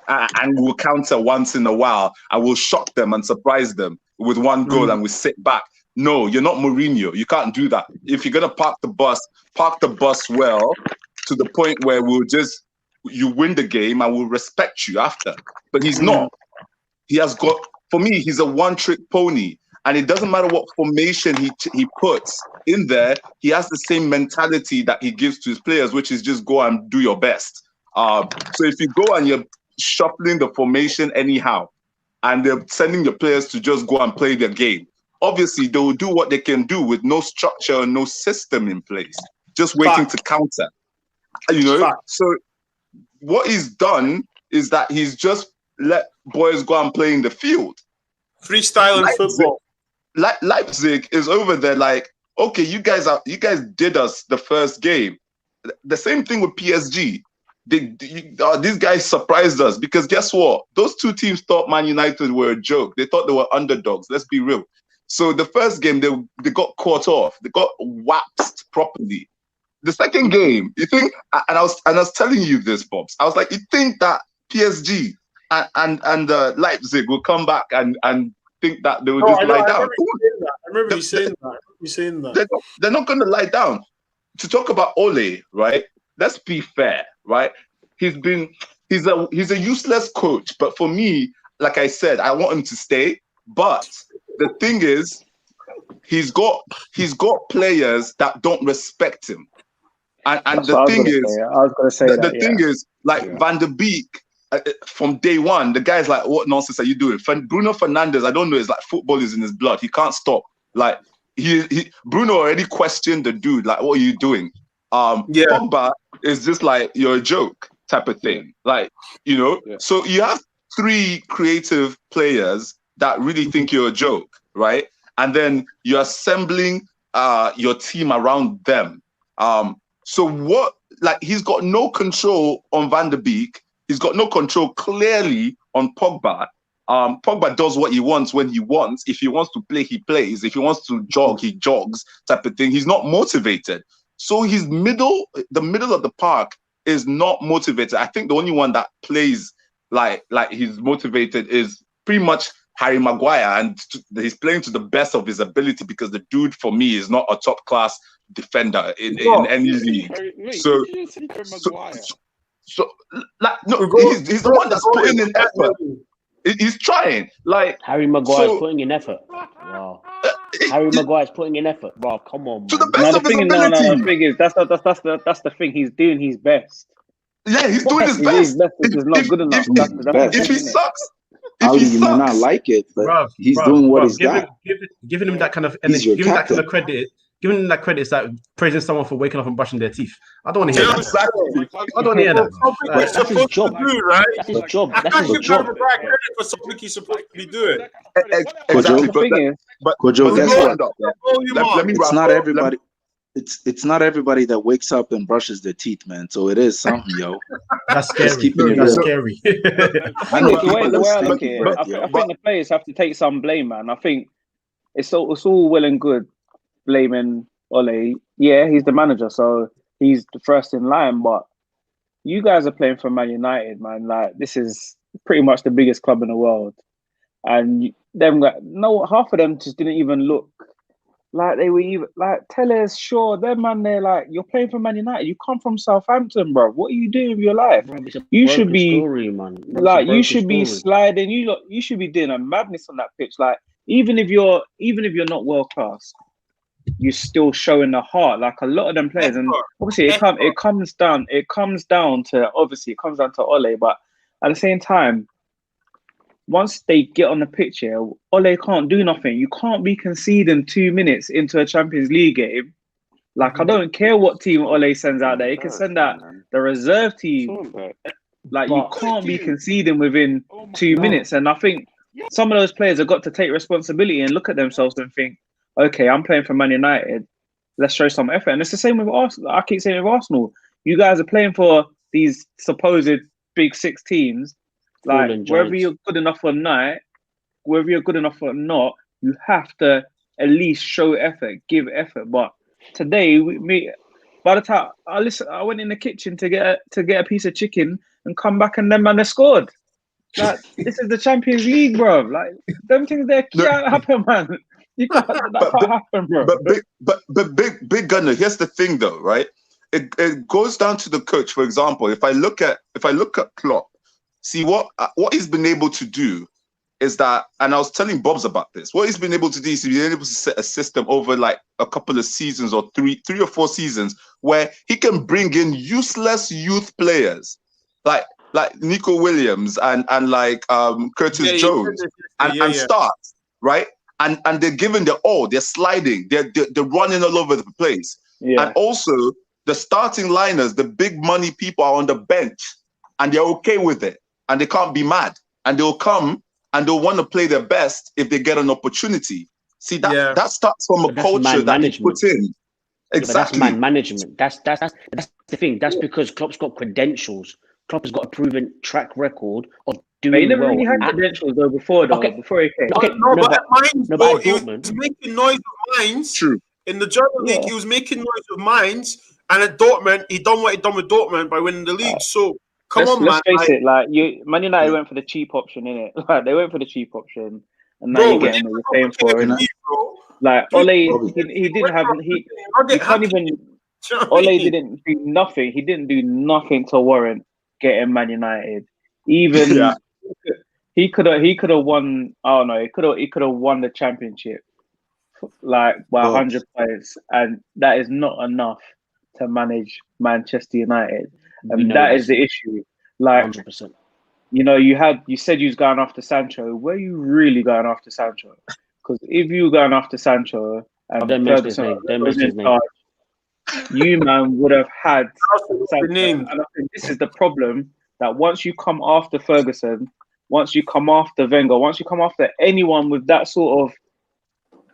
And we'll counter once in a while and we'll shock them and surprise them with one goal and we sit back. No, you're not Mourinho. You can't do that. If you're going to park the bus well to the point where you win the game and we'll respect you after. But he's not. For me, he's a one-trick pony. And it doesn't matter what formation he puts in there, he has the same mentality that he gives to his players, which is just go and do your best. So if you go and you're shuffling the formation anyhow, and they're sending your players to just go and play their game, obviously they will do what they can do with no structure, no system in place, just waiting to counter. You know, so what he's done is that he's just let boys go and play in the field. Freestyle and football. Leipzig is over there like, okay, you guys did us the first game. The same thing with PSG. These guys surprised us because guess what? Those two teams thought Man United were a joke. They thought they were underdogs. Let's be real. So the first game, they got caught off. They got waxed properly. The second game, you think, and I was telling you this, Bobs. I was like, you think that PSG and Leipzig will come back and think that they will just lie down? I remember you saying that. They're not going to lie down. To talk about Ole, right? Let's be fair, right? He's a useless coach, but for me, like I said, I want him to stay. But the thing is, he's got players that don't respect him, and the thing is, I was going to say the thing is, like Van der Beek, from day one, the guy's like, "What nonsense are you doing?" Bruno Fernandes, I don't know, it's like football is in his blood. He can't stop. Like Bruno already questioned the dude, like, "What are you doing?" Pogba is just like, you're a joke type of thing. Like, you know, so you have three creative players that really think you're a joke, right? And then you're assembling your team around them. So what, like, he's got no control on Van der Beek. He's got no control clearly on Pogba. Pogba does what he wants when he wants. If he wants to play, he plays. If he wants to jog, he jogs type of thing. He's not motivated. So the middle of the park is not motivated. I think the only one that plays like he's motivated is pretty much Harry Maguire, and he's playing to the best of his ability because the dude, for me, is not a top class defender in any league. He's the one that's putting in effort. He's trying. Like, Harry Maguire's putting in effort. Wow. Harry Maguire's putting in effort. Wow, come on, man. To the best of his ability. The thing is, that's the thing. He's doing his best. Yeah, he's doing his best. It's not good enough. If he sucks, you might not like it, but he's doing what he's got. Giving him that kind of energy, giving that kind of credit. Giving them that credit is like praising someone for waking up and brushing their teeth. I don't want to hear that. Exactly. I don't want to hear that. That's his job. Right? That's his job. That's Can't his give job. credit for something he's supposed to be doing. Exactly. Kojo, guess what? Let me it's not everybody. It's not everybody that wakes up and brushes their teeth, man. So it is something, yo. That's scary. That's scary. I think the way I look at it, I think the players have to take some blame, man. I think it's all well and good blaming Ole. Yeah, he's the manager, so he's the first in line. But you guys are playing for Man United, man. Like, this is pretty much the biggest club in the world, and half of them just didn't even look like they were even like Tellers. Sure, them man, they're like, you're playing for Man United. You come from Southampton, bro. What are you doing with your life? You should be you should be sliding. You should be doing a madness on that pitch. Like, even if you're not world class, you're still showing the heart. Like a lot of them players, and obviously it comes down to Ole, but at the same time, once they get on the pitch here, Ole can't do nothing. You can't be conceding 2 minutes into a Champions League game. Like, I don't care what team Ole sends out there. He can send out the reserve team. Like, you can't be conceding within 2 minutes. And I think some of those players have got to take responsibility and look at themselves and think, okay, I'm playing for Man United. Let's show some effort. And it's the same with Arsenal. I keep saying with Arsenal, you guys are playing for these supposed big six teams. Like, whether you're good enough or not, whether you're good enough or not, you have to at least show effort, give effort. But today, by the time I went in the kitchen to get a piece of chicken and come back, and them man, they scored. Like, this is the Champions League, bro. Like, them things there can't happen, man. That can't happen, bro. But big Gunner, here's the thing though, right? It goes down to the coach. For example, if I look at Klopp, see what he's been able to do is that, and I was telling Bobs about this. What he's been able to do is he's been able to set a system over like a couple of seasons or three or four seasons where he can bring in useless youth players like Nico Williams and like Curtis Jones and start, right? And they're giving their all. They're sliding. They're running all over the place. Yeah. And also the starting liners, the big money people are on the bench, and they're okay with it, and they can't be mad, and they'll come and they'll want to play their best if they get an opportunity. See, that starts from a culture that he puts in. Exactly. That's man management. That's the thing. That's because Klopp's got credentials. Klopp has got a proven track record of doing he never really had credentials though before he came. But at Mainz, he was making noise of Mainz. True. In the German league, he was making noise of Mainz, and at Dortmund, he done what he done with Dortmund by winning the league. So let's face it, like Man United went for the cheap option, innit? Like, they went for the cheap option, and now you're getting what you're paying for, innit? Like Ole, he didn't have he can't even. Ole didn't do nothing. He didn't do nothing to warrant getting Man United. Even he could have won. I don't know. He could have won the championship like by 100 points, and that is not enough to manage Manchester United, and that is the issue. Like 100%. You know, you said you was going after Sancho. Where are you really going after Sancho? Because if you were going after Sancho and Ferguson was in charge, you man would have had Sancho. And I think this is the problem, that once you come after Ferguson, once you come after Wenger, once you come after anyone with that sort of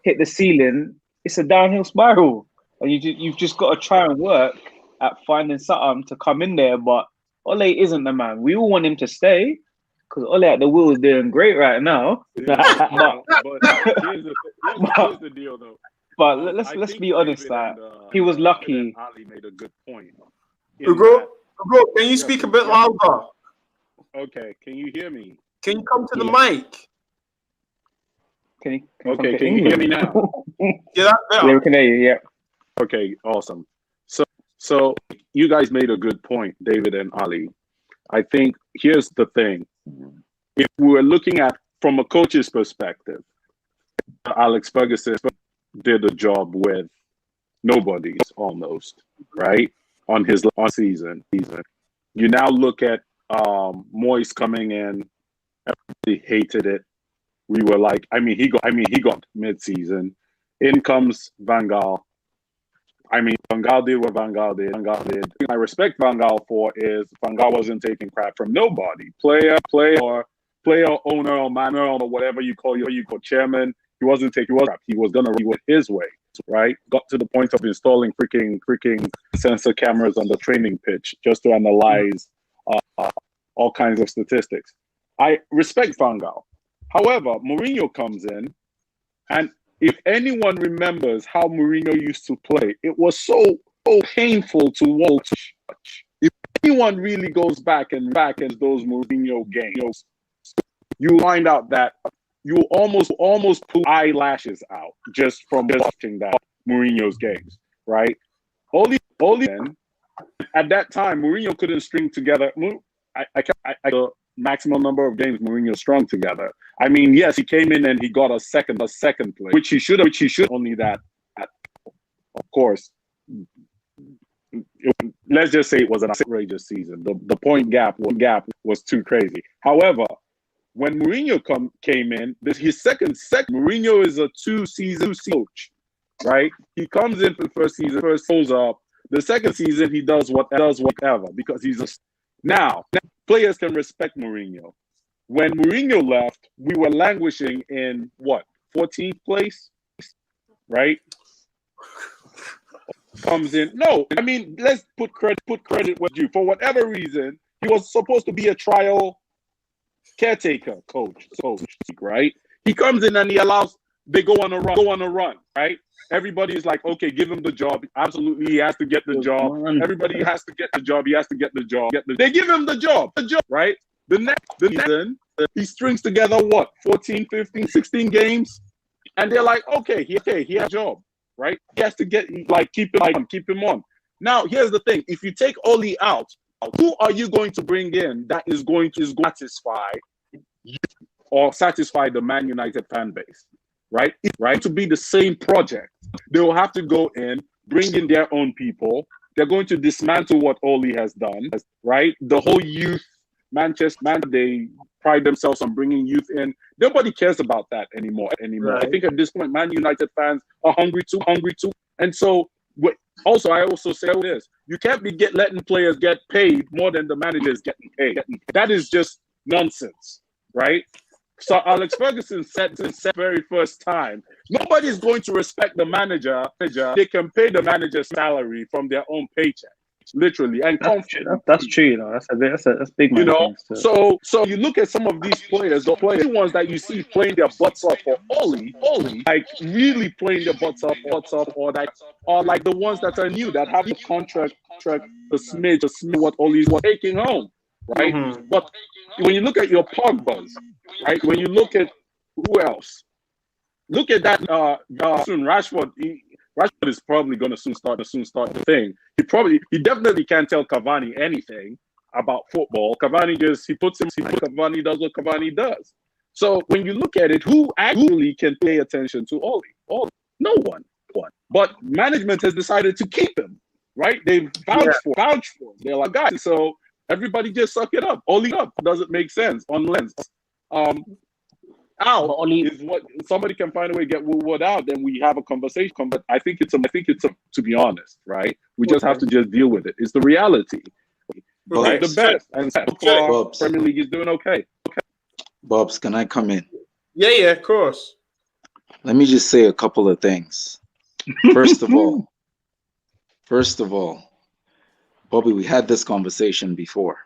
hit the ceiling, it's a downhill spiral. And you've just got to try and work at finding something to come in there. But Ole isn't the man. We all want him to stay because Ole at the wheel is doing great right now. But here's the deal, though. But let's be honest. Like, he was lucky. Ali made a good point. Bro, can you speak a bit louder? Okay, can you hear me? Can you come to the mic? Can you hear me now? Yeah, we can hear you. Yeah. Okay, awesome. So you guys made a good point, David and Ali. I think here's the thing. If we're looking at from a coach's perspective, Alex Ferguson did a job with nobodies almost, right? On his last season. You now look at Moyes coming in, everybody hated it. We were like, he got mid-season. In comes Van Gaal. Van Gaal did what Van Gaal did. The thing I respect Van Gaal for is Van Gaal wasn't taking crap from nobody. Player, owner, or manager, or whatever you call chairman. He wasn't taking crap. He was gonna do it his way, right? Got to the point of installing freaking sensor cameras on the training pitch just to analyze all kinds of statistics. I respect Van Gaal. However, Mourinho comes in, and if anyone remembers how Mourinho used to play, it was so painful to watch. If anyone really goes back and those Mourinho games, you find out that you almost pull eyelashes out just from watching that Mourinho's games, right? Only then, at that time, Mourinho couldn't string together. The maximum number of games Mourinho strung together. Yes, he came in and he got a second place, which he should. Only that, of course. Let's just say it was an outrageous season. The point gap was too crazy. However, when Mourinho came in, his second Mourinho is a two-season coach, right? He comes in for the first season, pulls up. The second season, he does whatever because he's now players can respect Mourinho. When Mourinho left, we were languishing in what, 14th place, right? Comes in. No, I mean, let's put credit with you. For whatever reason, he was supposed to be a trial caretaker coach, right? He comes in and he allows they go on a run, right? Everybody is like, okay, give him the job. Absolutely, he has to get the job. Everybody has to get the job. He has to get the job. They give him the job, right? The next season, he strings together what, 14, 15, 16 games, and they're like, okay, he has a job, right? He has to get keep him on. Now, here's the thing: if you take Oli out, who are you going to bring in that is going to satisfy the Man United fan base, right? To be the same project, they will have to go in, bring in their own people. They're going to dismantle what Oli has done, right? The whole youth they pride themselves on bringing youth in. Nobody cares about that anymore. Right. I think at this point, Man United fans are hungry too. And so, also, I also say this: you can't be letting players get paid more than the managers getting paid. That is just nonsense, right? So Alex Ferguson said very first time, nobody's going to respect the manager. They can pay the manager's salary from their own paycheck, literally. And that's true, you know. That's big, man. You know, so you look at some of these players, the ones that you see playing their butts off for Oli, like really playing their butts off, or like the ones that are new that have the contract the smidge what Oli's taking home, right? Mm-hmm. But when you look at your Pogbas, right? When you look at who else, look at that soon Rashford. Rashford is probably going to soon start the thing. He definitely can't tell Cavani anything about football. Cavani Cavani does what Cavani does. So when you look at it, who actually can pay attention to Oli? No one. But management has decided to keep him, right? They've vouched for him. They're like, guys, so everybody just suck it up. Oli up doesn't make sense on lens. Out is what somebody can find a way to get Woodward out, then we have a conversation. But I think it's to be honest, right? We just have to just deal with it. It's the reality. Right? The best. And so far, Premier League is doing okay. Bobs, can I come in? Yeah, of course. Let me just say a couple of things. First of all, Bobby, we had this conversation before.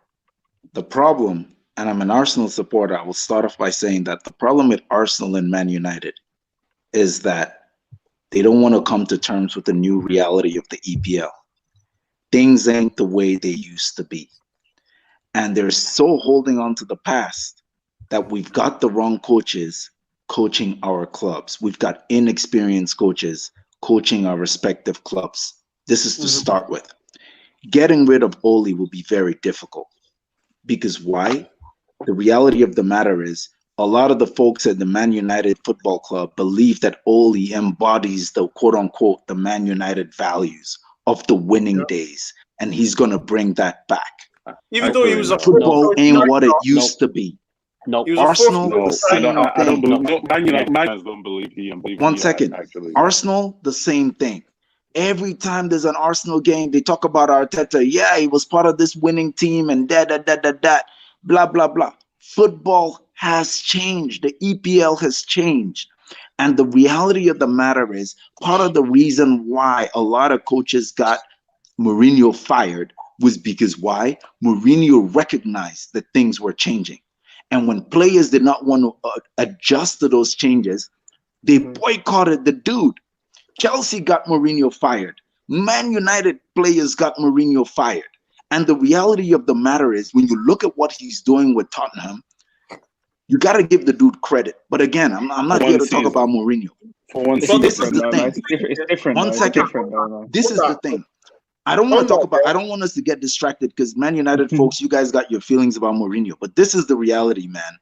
The problem, and I'm an Arsenal supporter, I will start off by saying that the problem with Arsenal and Man United is that they don't want to come to terms with the new reality of the EPL. Things ain't the way they used to be. And they're so holding on to the past that we've got the wrong coaches coaching our clubs. We've got inexperienced coaches coaching our respective clubs. This is to start with. Getting rid of Oli will be very difficult. Because why? The reality of the matter is, a lot of the folks at the Man United Football Club believe that Oli embodies the quote-unquote the Man United values of the winning days, and he's going to bring that back. Even though he was a football ain't what it used to be. No, Arsenal, the same I don't thing. believe. Man United fans don't believe he. One second. Actually, Arsenal, the same thing. Every time there's an Arsenal game, they talk about Arteta. Yeah, he was part of this winning team and that, blah, blah, blah. Football has changed. The EPL has changed. And the reality of the matter is, part of the reason why a lot of coaches got Mourinho fired was because why? Mourinho recognized that things were changing. And when players did not want to adjust to those changes, they boycotted the dude. Chelsea got Mourinho fired. Man United players got Mourinho fired. And the reality of the matter is, when you look at what he's doing with Tottenham, you got to give the dude credit. But again, I'm not here to talk about Mourinho. For one season. This is the thing. It's different. One second. This is the thing. I don't want to talk about, I don't want us to get distracted because Man United folks, you guys got your feelings about Mourinho. But this is the reality, man.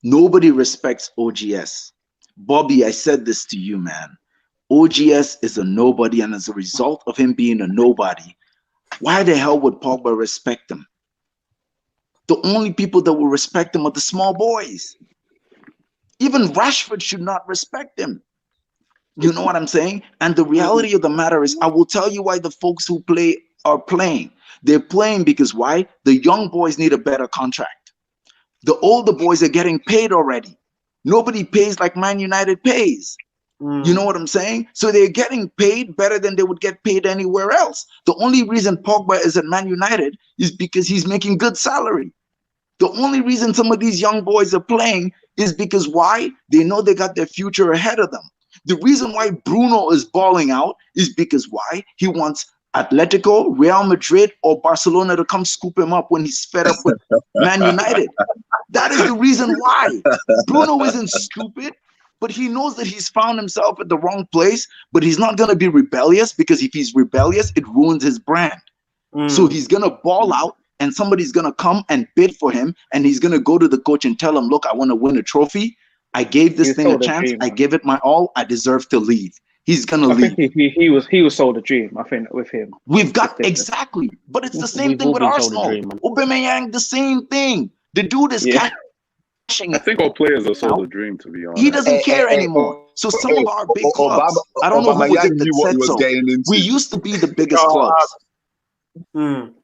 Nobody respects OGS. Bobby, I said this to you, man. OGS is a nobody, and as a result of him being a nobody, why the hell would Pogba respect him? The only people that will respect him are the small boys. Even Rashford should not respect him. You know what I'm saying? And the reality of the matter is, I will tell you why the folks who play are playing. They're playing because why? The young boys need a better contract. The older boys are getting paid already. Nobody pays like Man United pays. You know what I'm saying? So they're getting paid better than they would get paid anywhere else. The only reason Pogba is at Man United is because he's making good salary. The only reason some of these young boys are playing is because why? They know they got their future ahead of them. The reason why Bruno is balling out is because why? He wants Atletico, Real Madrid, or Barcelona to come scoop him up when he's fed up with Man United. That is the reason why. Bruno isn't stupid, but he knows that he's found himself at the wrong place, but he's not going to be rebellious, because if he's rebellious, it ruins his brand. So he's going to ball out, and somebody's going to come and bid for him, and he's going to go to the coach and tell him, look, I want to win a trophy. I gave this thing a chance. I give it my all. I deserve to leave. He's going to leave. I think he was sold a dream, I think, with him. We've got, exactly. But it's the same thing with Arsenal. Aubameyang, the same thing. The dude is cashing. I think all players are sold a dream, to be honest. He doesn't care anymore. So some of our big clubs, I don't know who was it that said so. We used to be the biggest clubs.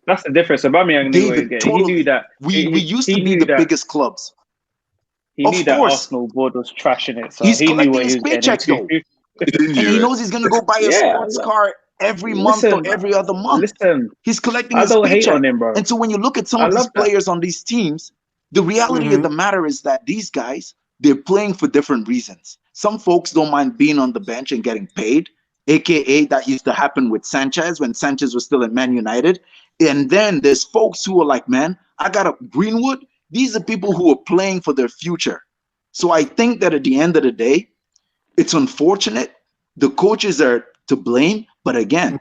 That's the difference. Aubameyang he knew that. We used to be the biggest clubs. He knew that Arsenal board was trashing it. So he's collecting his paycheck, though. And he knows he's going to go buy a sports car every month or every other month. Listen, he's collecting his paycheck. On him, bro. And so when you look at some of these players on these teams, the reality of the matter is that these guys, they're playing for different reasons. Some folks don't mind being on the bench and getting paid, aka that used to happen with Sanchez when Sanchez was still at Man United. And then there's folks who are like, man, I got a Greenwood. These are people who are playing for their future. So I think that at the end of the day, it's unfortunate. The coaches are to blame. But again,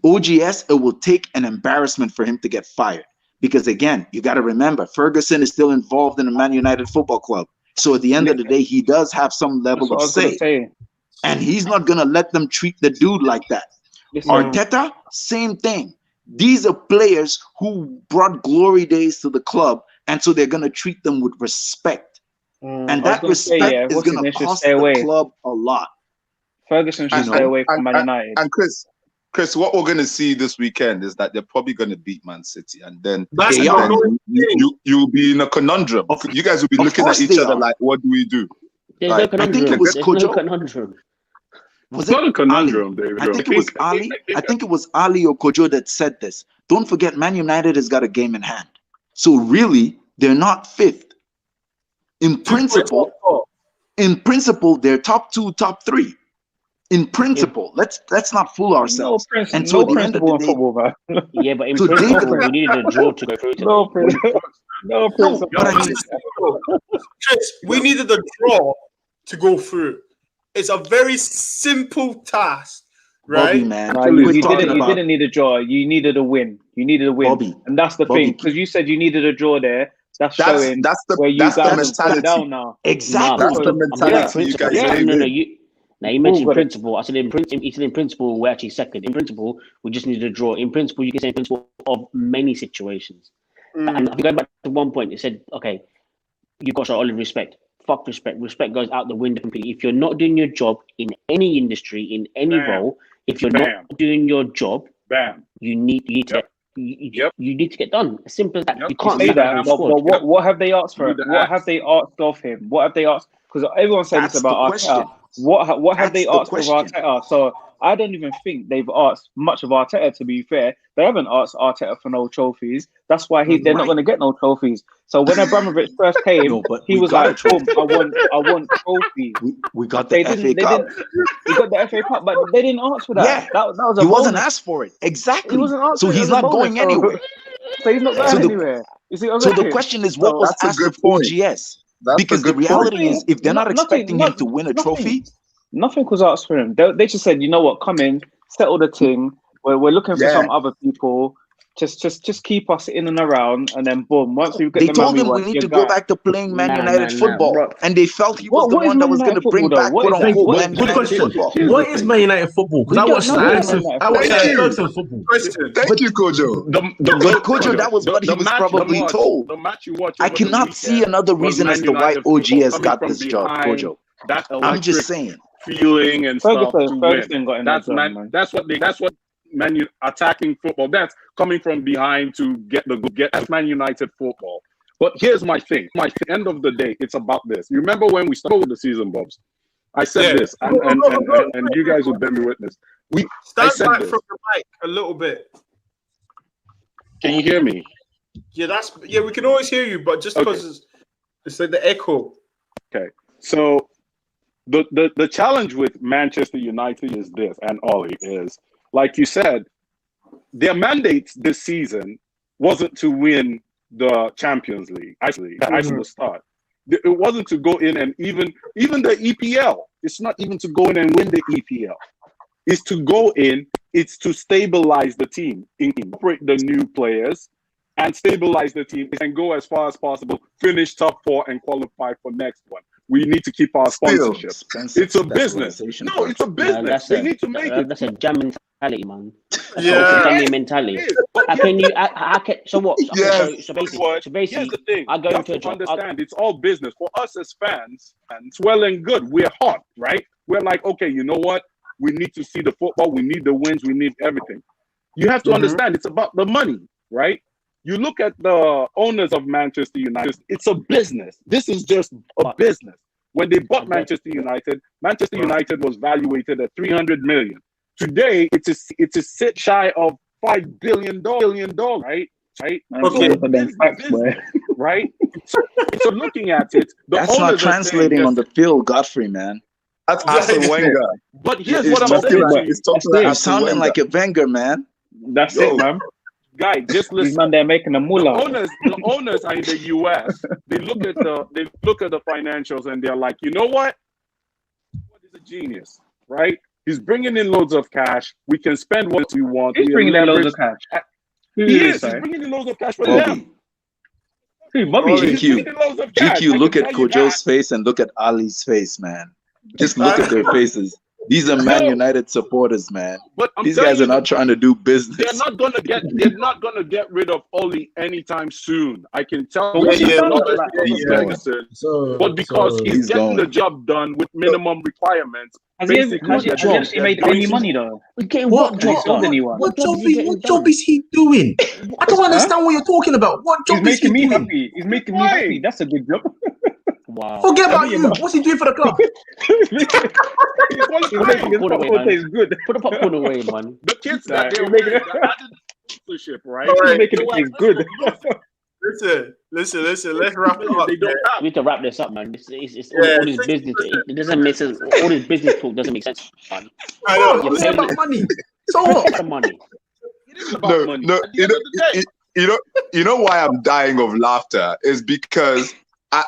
OGS, it will take an embarrassment for him to get fired. Because again, you got to remember, Ferguson is still involved in the Man United Football Club. So at the end of the day, he does have some level of say. And he's not going to let them treat the dude like that. Arteta, same thing. These are players who brought glory days to the club. And so they're going to treat them with respect. And that respect is going to cost the club a lot. Ferguson should stay away from Man United. And Chris, what we're going to see this weekend is that they're probably going to beat Man City. And then, you'll be in a conundrum. You guys will be looking at each other like, what do we do? I think it was conundrum. Was it not a conundrum, David? I think it was Ali. I think it was Ali or Kojo that said this. Don't forget, Man United has got a game in hand. So really, they're not fifth. In principle, they're top 2, top 3. In principle, let's not fool ourselves. And so the end of the day, football, man. Yeah, but in principle, we needed a draw to go through. No principle. But I mean, Chris, we needed a draw to go through. It's a very simple task, right? Bobby, man, you didn't need a draw. You needed a win. Bobby, and that's the thing, because you said you needed a draw there. That's showing where you guys are down now. Exactly. That's the mentality you guys Now you mentioned principle. I said in principle we're actually second. In principle, we just need a draw. In principle, you can say in principle of many situations. And if you go back to one point, it said, okay, you've got to show all respect. Fuck respect. Respect goes out the window completely. If you're not doing your job in any industry, in any role, if you're not doing your job, you need to get done. As simple as that. You can't say that. But what have they asked for? What have they asked of him? What have they asked? Because everyone's saying this about Arteta. What have they asked of Arteta? So I don't even think they've asked much of Arteta, to be fair. They haven't asked Arteta for no trophies. That's why they're not going to get no trophies. So when Abramovich first came, he was like, I want trophies. We got the FA Cup. We got the FA Cup, but they didn't ask for that. Yeah. That was a he wasn't asked for it. Exactly. So he's not going anywhere. So he's not going anywhere. You see what I'm saying? So the question is, what was asked of OGS? Because the reality is, if they're not expecting him to win a trophy, nothing was asked for him. They just said, you know what, come in, settle the thing. We're looking for some other people. Just keep us in and around, and then boom. Once we get they told him we need to go back to playing Man United football, and they felt he was the one that was going to bring back quote unquote Man United football. What is Man United football? Because I watched Ferguson football. Thank you, Kojo. But Kojo, that was what he was probably told. I cannot see another reason as to why OGS got this job, Kojo. I'm just saying. Feeling and stuff. Ferguson got in that's what Man U attacking football. That's coming from behind to get Man United football. But here's my thing. End of the day, it's about this. You remember when we started the season, Bobs? I said this, and you guys will bear me witness. Stand back from the mic a little bit. Can you hear me? Yeah, we can always hear you, but just because it's like the echo. Okay, so the challenge with Manchester United is this, and Ollie is, like you said, their mandate this season wasn't to win the Champions League. Actually, that's the start. It wasn't to go in and even the EPL. It's not even to go in and win the EPL. It's to go in. It's to stabilize the team, incorporate the new players, and stabilize the team and go as far as possible. Finish top 4 and qualify for next one. We need to keep our sponsorship. It's a business. No, it's a business. They need to make it. That's a jam mentality, man. Yeah, That's a mentality. How can you? So what? Yes. So basically, here's the thing. I go You have into a to job. understand, it's all business. For us as fans, and it's well and good. We're hot, right? We're like, okay, you know what? We need to see the football. We need the wins. We need everything. You have to understand, it's about the money, right? You look at the owners of Manchester United. It's a business. This is just a business. When they bought Manchester United was valuated at 300 million. Today, it's a sit shy of $5 billion, right? Right? Okay. Right? So looking at it, that's not translating on the field, Godfrey, man. That's Arsene Wenger. But here's what I'm saying to you. You're sounding like a Wenger, man. That's it, man. Guy, just listen. These man, they're making a mullah. The owners are in the US. They look at the financials and they're like, you know what? What is a genius, right? He's bringing in loads of cash. We can spend what we want. He's bringing in loads of cash. He's bringing in loads of cash for them. GQ, look at Kojo's face and look at Ali's face, man. Just look at their faces. These are Man United supporters, man. But these guys are not trying to do business. They're not gonna get rid of Oli anytime soon. I can tell you. But because he's getting the job done with minimum requirements. Has he made any money though? What job is he doing? I don't understand what you're talking about. What job is he doing? Happy. He's making me happy. That's a good job. Wow. Forget about you. What's he doing for the club? Good. Put the popcorn away, man. The kids that they're making sponsorship, right? He's making it taste good. Listen. Let's wrap it up. We need to wrap this up, man. It's all this business. It doesn't make sense. All this business talk doesn't make sense, man. I know. It's about money. So what? The money. It is about money. No. You know why I'm dying of laughter is because I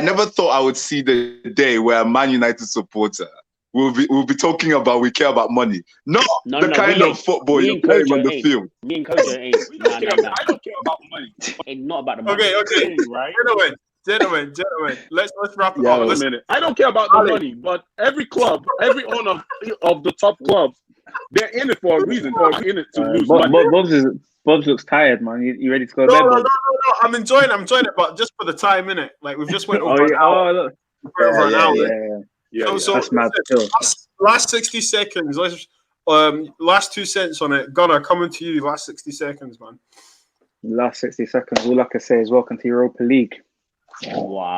never thought I would see the day where a Man United supporter will be talking about we care about money. Not the kind of football you're playing on the field. Me and Kojo ain't. I don't care about money. It's not about the money. Okay. Right? Gentlemen. Let's wrap it Wait up. a minute. I don't care about the money, but every club, every owner of the top clubs, they're in it for a reason. They're in it to lose money. Bobs looks tired, man. You ready to go to No, bed? no. I'm enjoying it, but just for the time, innit? Like we've just went over an hour. Over an hour. Yeah. So that's mad still. Last 60 seconds. Let's last 2 cents on it. Gunnar, coming to you. Last 60 seconds, man. Last 60 seconds. All I can say is welcome to Europa League. Wow.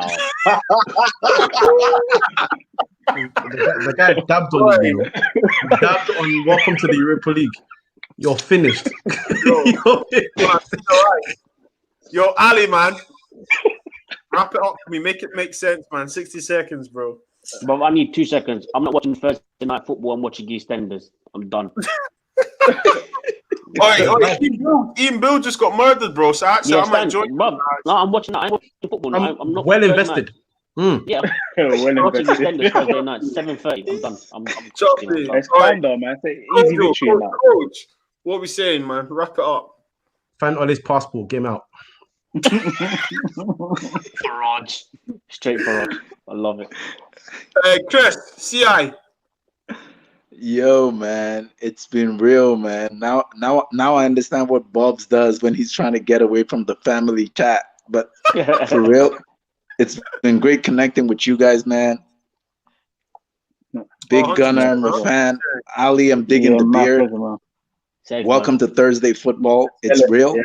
The guy dabbed on you. Dabbed on welcome to the Europa League. You're finished. Yo, Ali, man. Wrap it up for me. Make it make sense, man. 60 seconds, bro. But I need 2 seconds. I'm not watching Thursday night football. I'm watching EastEnders. I'm done. Ian Bill just got murdered, bro. So actually, I'm enjoying. No, I'm watching that. I'm watching football. I'm not well invested. Yeah, I'm watching EastEnders Thursday night, 7:30. I'm done. I'm it's calm down, man. It's easy victory. Coach, what are we saying, man? Wrap it up. Fan Ollie's passport. Game out. Farage. Straight Farage. I love it. Chris, CI. Yo, man, it's been real, man. Now I understand what Bobs does when he's trying to get away from the family chat. But for real, it's been great connecting with you guys, man. Big Gunner, I'm a fan. Ali, I'm digging the beard. Welcome to Thursday football. It's real.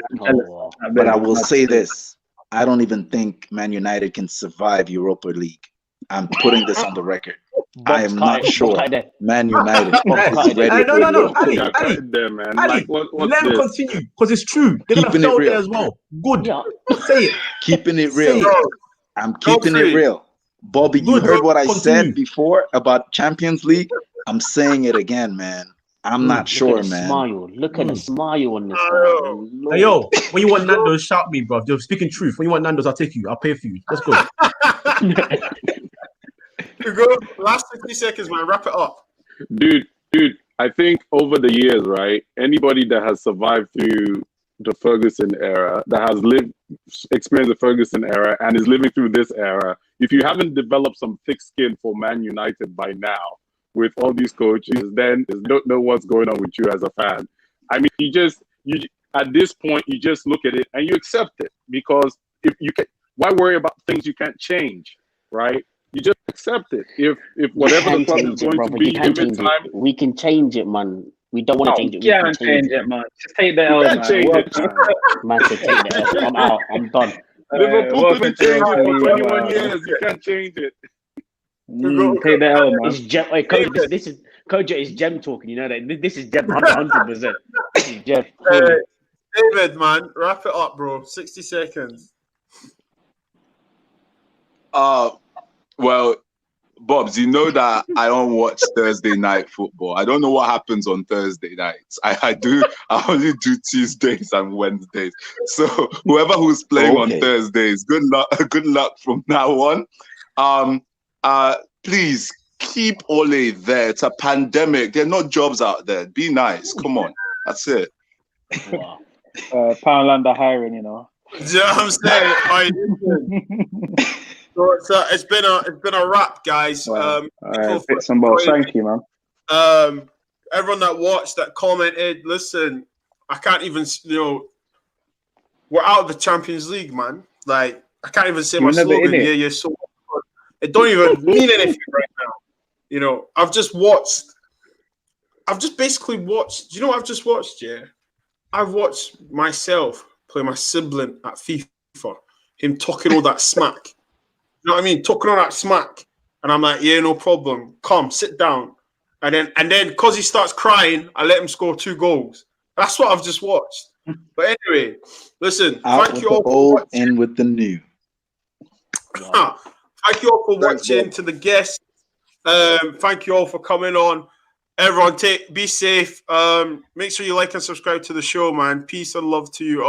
But I will say this. I don't even think Man United can survive Europa League. I'm putting this on the record. I am not sure Man United is ready for No, Europa League. Yeah, cut it there, man. Ali, Like, what's let him this? continue because it's true. They're gonna Keeping it fail there real. as well. Good. Yeah. Say it. Keeping it Say real. it. I'm keeping it real. Bobby, you Good. heard what I Continue. said before about Champions League? I'm saying it again, man. I'm not sure, man. Smile. Look at the smile on this man. Hey, yo, when you want Nando's, shout me, bro. You're speaking truth. When you want Nando's, I'll take you. I'll pay for you. Let's go. Go. Last 60 seconds, man. Wrap it up. Dude, I think over the years, right, anybody that has survived through the Ferguson era, that has experienced the Ferguson era and is living through this era, if you haven't developed some thick skin for Man United by now, with all these coaches, then you don't know what's going on with you as a fan. I mean, you at this point, you just look at it and you accept it, because if you can, why worry about things you can't change, right? You just accept it. If whatever the club is going to be, give it time. We can change it, man. We don't want to change it. We can't change it, man. Just take the L, man. Change it, man. Man, to take the L. I'm out. I'm done. Liverpool couldn't change it for 21 years. You can't change it. Take the L, man. It's Gem. Wait, Coach, this is Coach. It's Gem talking. You know that this is Gem 100%. This is Gem. David, man, wrap it up, bro. 60 seconds. Well, Bobs, you know that I don't watch Thursday night football. I don't know what happens on Thursday nights. I only do Tuesdays and Wednesdays. So whoever who's playing on Thursdays, good luck from now on. Please keep Ole there. It's a pandemic. There are no jobs out there. Be nice. Come on. That's it. Wow. Poundland are hiring, you know. You know what I'm saying? So it's been a wrap, guys. Bits and bobs. Thank you, man. Everyone that watched, that commented, listen, I can't even, we're out of the Champions League, man. Like, I can't even say my slogan. Yeah, so it don't even mean anything right now. I've just basically watched. Do you know what I've just watched? Yeah, I've watched myself play my sibling at FIFA. Him talking all that smack. You know what I mean? Talking all that smack. And I'm like, yeah, no problem. Come, sit down. And then because he starts crying, I let him score 2 goals. That's what I've just watched. But anyway, listen, thank you all for watching. In with the new. Wow. Thank you all for watching. To the guests, thank you all for coming on. Everyone, be safe. Make sure you like and subscribe to the show, man. Peace and love to you all.